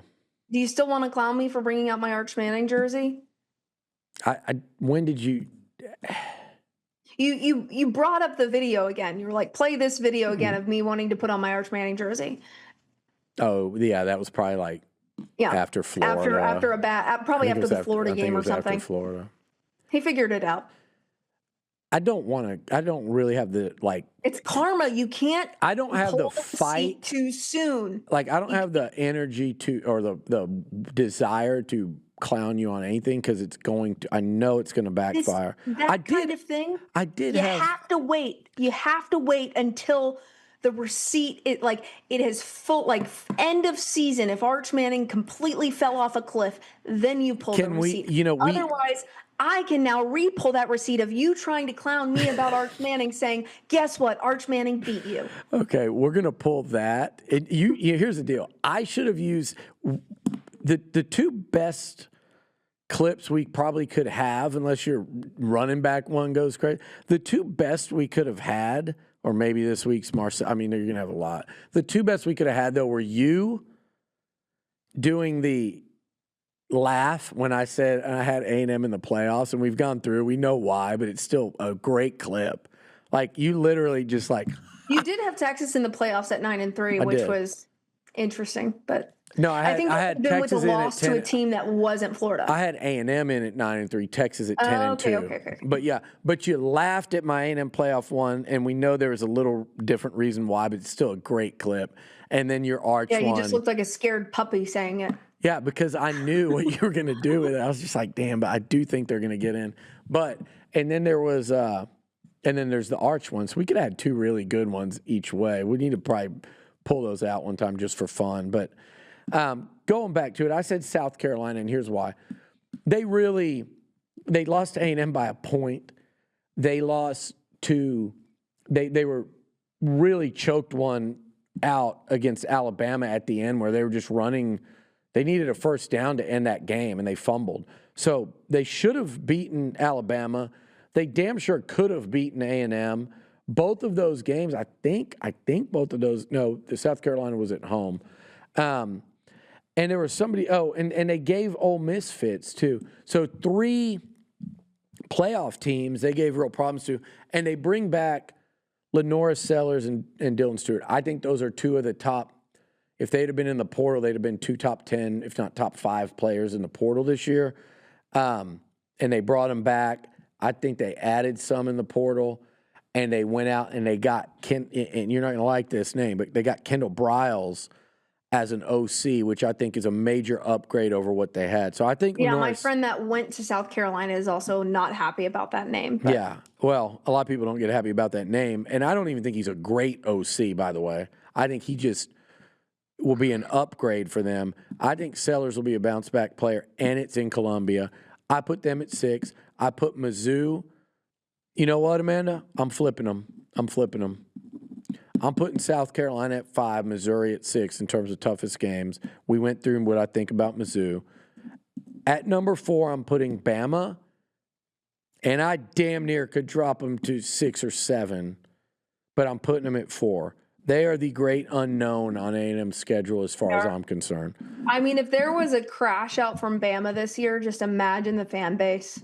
Do you still want to clown me for bringing out my Arch Manning jersey? When did you? You brought up the video again. You were like, play this video again of me wanting to put on my Arch Manning jersey. Oh yeah, that was probably like after Florida. Probably after the Florida game or something. After Florida. He figured it out. I don't really have the like. It's karma. You can't. I don't have the fight too soon. Like I don't have the energy to or the desire to clown you on anything because it's going to. I know it's going to backfire. Kind of thing. I did. You have to wait. You have to wait until the receipt. It has full end of season. If Arch Manning completely fell off a cliff, then you pull the receipt. Otherwise, I can now re-pull that receipt of you trying to clown me about Arch Manning, saying, "Guess what? Arch Manning beat you." Okay, we're gonna pull that. Here's the deal. I should have used the two best clips we probably could have, unless your running back one goes crazy. The two best we could have had, or maybe this week's Marcel. I mean, you're gonna have a lot. The two best we could have had though were you doing the laugh when I said I had A&M in the playoffs, and we've gone through. We know why, but it's still a great clip. Like you literally just like. You did have Texas in the playoffs at 9-3, which was interesting, but. No, I had Texas with a loss to a team that wasn't Florida. I had A&M in at 9-3, Texas at 10-2. Okay. But you laughed at my A&M playoff one, and we know there was a little different reason why, but it's still a great clip. And then your Arch one. Yeah, you just looked like a scared puppy saying it. Yeah, because I knew what you were going to do with it. I was just like, damn, but I do think they're going to get in. And then there was, and then there's the Arch one. So we could add two really good ones each way. We need to probably pull those out one time just for fun. But going back to it, I said South Carolina, and here's why. They lost to A&M by a point. They lost to, they were really choked one out against Alabama at the end where they were just running. They needed a first down to end that game, and they fumbled. So they should have beaten Alabama. They damn sure could have beaten A&M. Both of those games, I think both of those. No, the South Carolina was at home, and there was somebody. Oh, and they gave Ole Miss fits too. So 3 playoff teams they gave real problems to, and they bring back Lenora Sellers and Dylan Stewart. I think those are 2 of the top. If they'd have been in the portal, they'd have been 2 top 10, if not top 5 players in the portal this year. And they brought them back. I think they added some in the portal, and they went out and they got and you're not going to like this name, but they got Kendall Briles as an OC, which I think is a major upgrade over what they had. So I think my friend that went to South Carolina is also not happy about that name. But. Yeah, well, a lot of people don't get happy about that name, and I don't even think he's a great OC, by the way. I think he just will be an upgrade for them. I think Sellers will be a bounce-back player, and it's in Columbia. I put them at 6. I put Mizzou. You know what, Amanda? I'm flipping them. I'm putting South Carolina at 5, Missouri at 6 in terms of toughest games. We went through what I think about Mizzou. At number 4, I'm putting Bama, and I damn near could drop them to 6 or 7, but I'm putting them at 4. They are the great unknown on A&M's schedule as far as I'm concerned. I mean, if there was a crash out from Bama this year, just imagine the fan base.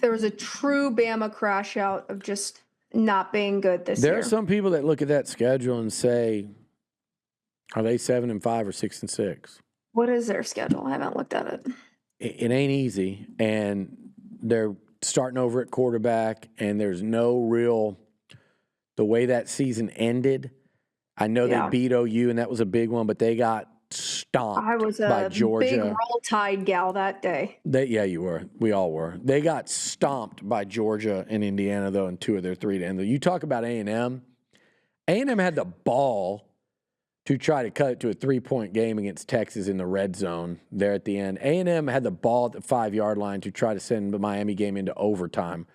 There was a true Bama crash out of just not being good this year. There are some people that look at that schedule and say, Are they 7-5 or 6-6? What is their schedule? I haven't looked at it. It ain't easy, and they're starting over at quarterback, and there's no real – the way that season ended, I know they beat OU, and that was a big one, but they got stomped I was by a Georgia. big Roll Tide gal that day. Yeah, you were. We all were. They got stomped by Georgia and Indiana, though, in 2 of their 3 to end. You talk about A&M. A&M had the ball to try to cut it to a 3-point game against Texas in the red zone there at the end. A&M had the ball at the 5-yard line to try to send the Miami game into overtime,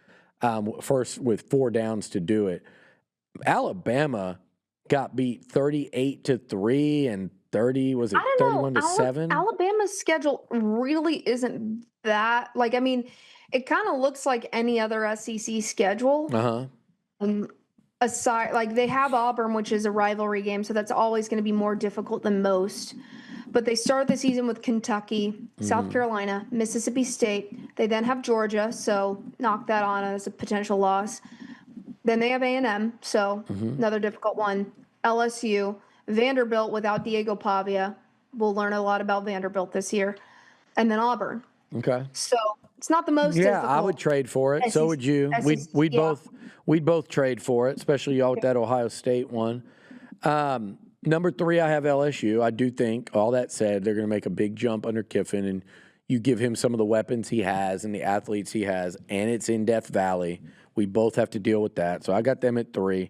first with 4 downs to do it. Alabama got beat 38-3 and 31-7. Alabama's schedule really isn't that like. I mean, it kind of looks like any other SEC schedule. Aside, like they have Auburn, which is a rivalry game, so that's always going to be more difficult than most. But they start the season with Kentucky, South Carolina, Mississippi State. They then have Georgia, so knock that on as a potential loss. Then they have A&M, so another difficult one. LSU, Vanderbilt without Diego Pavia. We'll learn a lot about Vanderbilt this year. And then Auburn. Okay. So it's not the most difficult. I would trade for it. So would you. We'd both trade for it, especially y'all with that Ohio State one. Number 3, I have LSU. I do think, all that said, they're going to make a big jump under Kiffin, and you give him some of the weapons he has and the athletes he has, and it's in Death Valley. We both have to deal with that. So I got them at 3.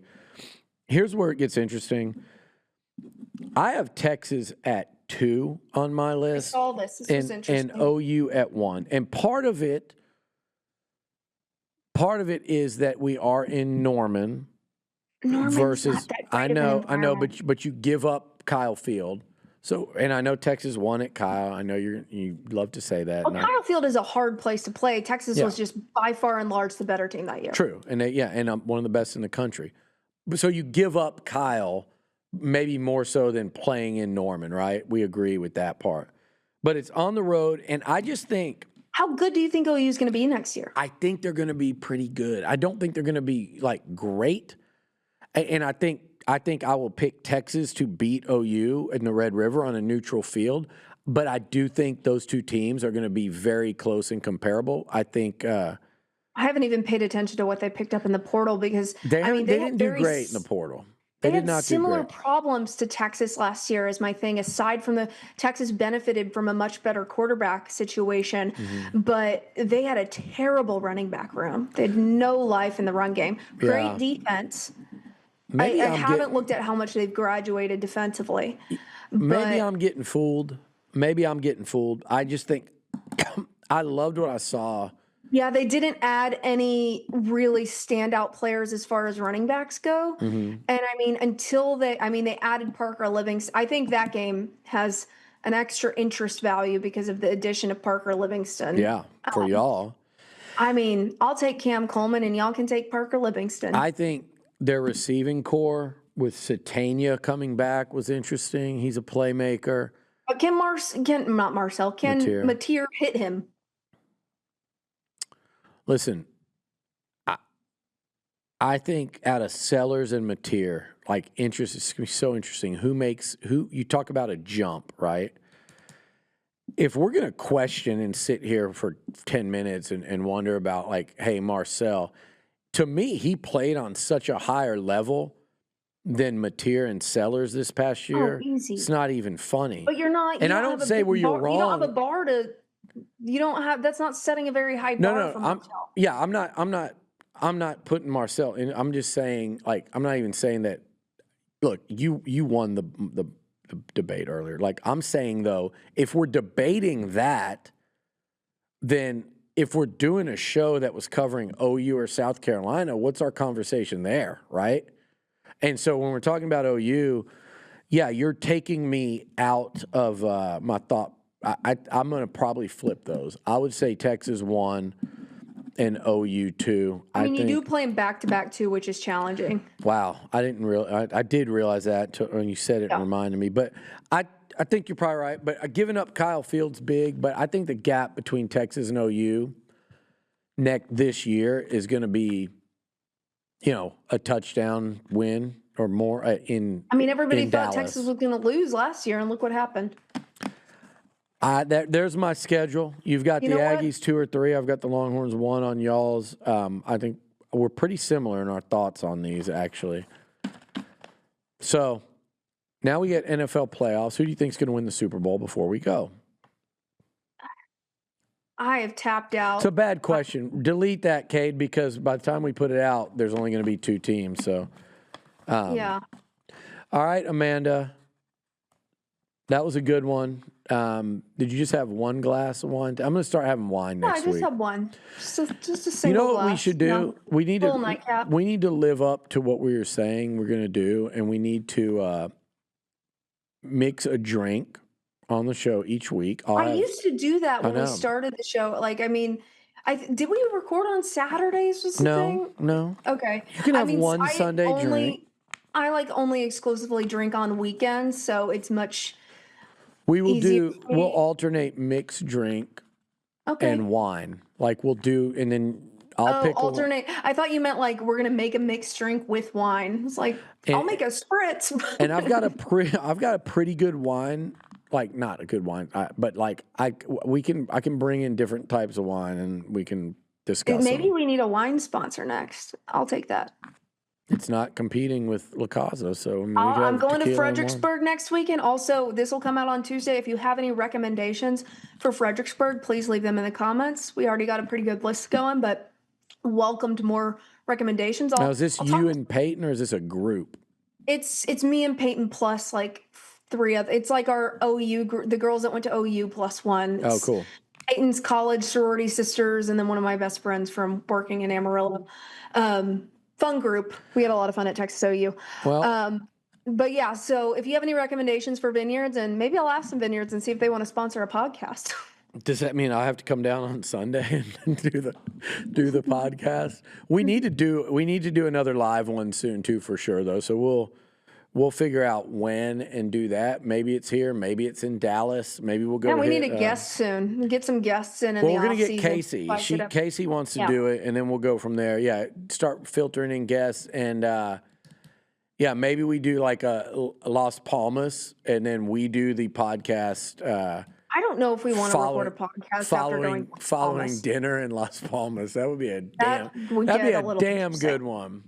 Here's where it gets interesting. I have Texas at 2 on my list. I saw this. This was interesting. And OU at 1. And part of it is that we are in Norman. Versus not that great of an I know, environment. but you give up Kyle Field. So, and I know Texas won at Kyle. I know you love to say that. Well, Kyle Field is a hard place to play. Texas was just by far and large the better team that year. True, and one of the best in the country. But so you give up Kyle, maybe more so than playing in Norman, right? We agree with that part. But it's on the road, and I just think. How good do you think OU is going to be next year? I think they're going to be pretty good. I don't think they're going to be like great. And I think I will pick Texas to beat OU in the Red River on a neutral field. But I do think those 2 teams are going to be very close and comparable. I think I haven't even paid attention to what they picked up in the portal because they didn't do great in the portal. They did not do similar great. problems to Texas last year is my thing. Aside from the Texas benefited from a much better quarterback situation, but they had a terrible running back room. They had no life in the run game. Great defense. I haven't looked at how much they've graduated defensively. Maybe I'm getting fooled. I just think I loved what I saw. Yeah, they didn't add any really standout players as far as running backs go. And I mean, they added Parker Livingston. I think that game has an extra interest value because of the addition of Parker Livingston. Yeah, for y'all. I mean, I'll take Cam Coleman and y'all can take Parker Livingston. I think their receiving core with Satania coming back was interesting. He's a playmaker. But can Mateer hit him? Listen, I think out of Sellers and Mateer, like it's going to be so interesting. Who you talk about a jump, right? If we're going to question and sit here for 10 minutes and wonder about like, hey, Marcel, to me, he played on such a higher level than Mateer and Sellers this past year. Easy. It's not even funny. But you're not. And I don't say where you're wrong. You don't have a bar to. You don't have. That's not setting a very high bar for Marcel. I'm not putting Marcel in. I'm just saying, like, I'm not even saying that. Look, you won the debate earlier. Like, I'm saying though, if we're debating that, then if we're doing a show that was covering OU or South Carolina, what's our conversation there, right? And so when we're talking about OU, yeah, you're taking me out of my thought. I'm going to probably flip those. I would say Texas 1 and OU 2. I mean, you do play them back-to-back too, which is challenging. Wow, I did realize that when you said it. It reminded me. But I think you're probably right. But giving up Kyle Fields big. But I think the gap between Texas and OU this year is going to be, a touchdown win or more in. I mean, everybody in thought Dallas. Texas was going to lose last year, and look what happened. There's my schedule. You've got the Aggies 2 or 3. I've got the Longhorns 1 on y'all's. I think we're pretty similar in our thoughts on these, actually. So now we get NFL playoffs. Who do you think is going to win the Super Bowl before we go? I have tapped out. It's a bad question. Delete that, Cade, because by the time we put it out, there's only going to be 2 teams. So, yeah. All right, Amanda. That was a good one. Did you just have one glass of wine? I'm going to start having wine next week. I just have one. Just a single glass. You know what we should do? No. We need Full to nightcap. We need to live up to what we were saying we're going to do, and we need to mix a drink on the show each week. I used to do that when we started the show. Like, I mean, did we record on Saturdays? Was the thing? No. Okay. You can have one Sunday drink. I only exclusively drink on weekends, so it's much. We'll alternate mixed drink okay. and wine. Like we'll do, and then I'll pick alternate. I thought you meant like we're gonna make a mixed drink with wine. It's like I'll make a spritz. And I've got a pretty good wine. Like not a good wine, but like I can bring in different types of wine and we can discuss. Maybe we need a wine sponsor next. I'll take that. It's not competing with La Casa, so I'm going to Fredericksburg next weekend. Also, this will come out on Tuesday. If you have any recommendations for Fredericksburg, please leave them in the comments. We already got a pretty good list going, but welcome to more recommendations. Now, is this you and Peyton, or is this a group? It's me and Peyton plus like 3 other. It's like our OU group, the girls that went to OU plus 1. Oh, cool. Peyton's college sorority sisters, and then one of my best friends from working in Amarillo. Fun group. We had a lot of fun at Texas OU. Well, but yeah, so if you have any recommendations for vineyards, and maybe I'll ask some vineyards and see if they want to sponsor a podcast. Does that mean I have to come down on Sunday and do the podcast? We need to do another live one soon too, for sure though. So we'll figure out when and do that. Maybe it's here, maybe it's in Dallas. Maybe we'll go. Yeah, we need a guest soon. Get some guests in. Well, we're gonna get Casey. Casey wants to do it, and then we'll go from there. Yeah, start filtering in guests, and maybe we do like a Las Palmas, and then we do the podcast. I don't know if we want to record a podcast after going following dinner in Las Palmas. That would be a damn good one.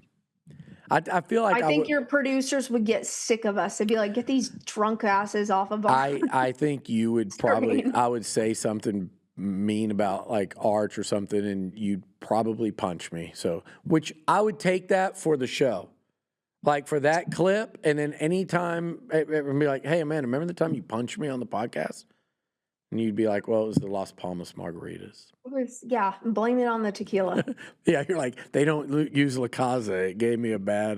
I feel like I think your producers would get sick of us. They'd be like, "Get these drunk asses off of our." I think you would probably. I would say something mean about like Arch or something, and you'd probably punch me. So, which I would take that for the show, like for that clip, and then anytime and be like, "Hey, Amanda, remember the time you punched me on the podcast?" And you'd be like, well, it was the Las Palmas margaritas. Blame it on the tequila. Yeah, you're like, they don't use La Casa. It gave me a bad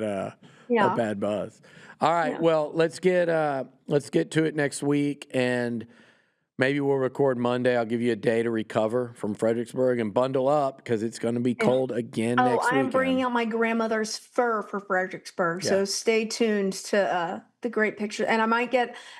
buzz. All right, well, let's get to it next week, and maybe we'll record Monday. I'll give you a day to recover from Fredericksburg and bundle up because it's going to be cold again next week. I'm bringing out my grandmother's fur for Fredericksburg, so stay tuned to the great picture. And I might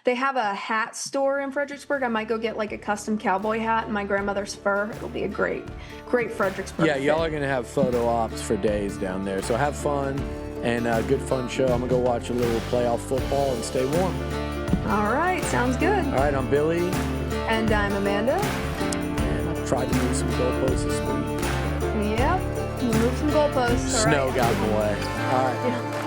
they have a hat store in Fredericksburg. I might go get like a custom cowboy hat and my grandmother's fur. It'll be a great Fredericksburg. Yeah, y'all are going to have photo ops for days down there. So have fun and a good fun show. I'm going to go watch a little playoff football and stay warm. All right, sounds good. All right, I'm Billy. And I'm Amanda. And I've tried to move some goalposts this week. Yep, move some goalposts. Snow got in the way. All right. Yeah.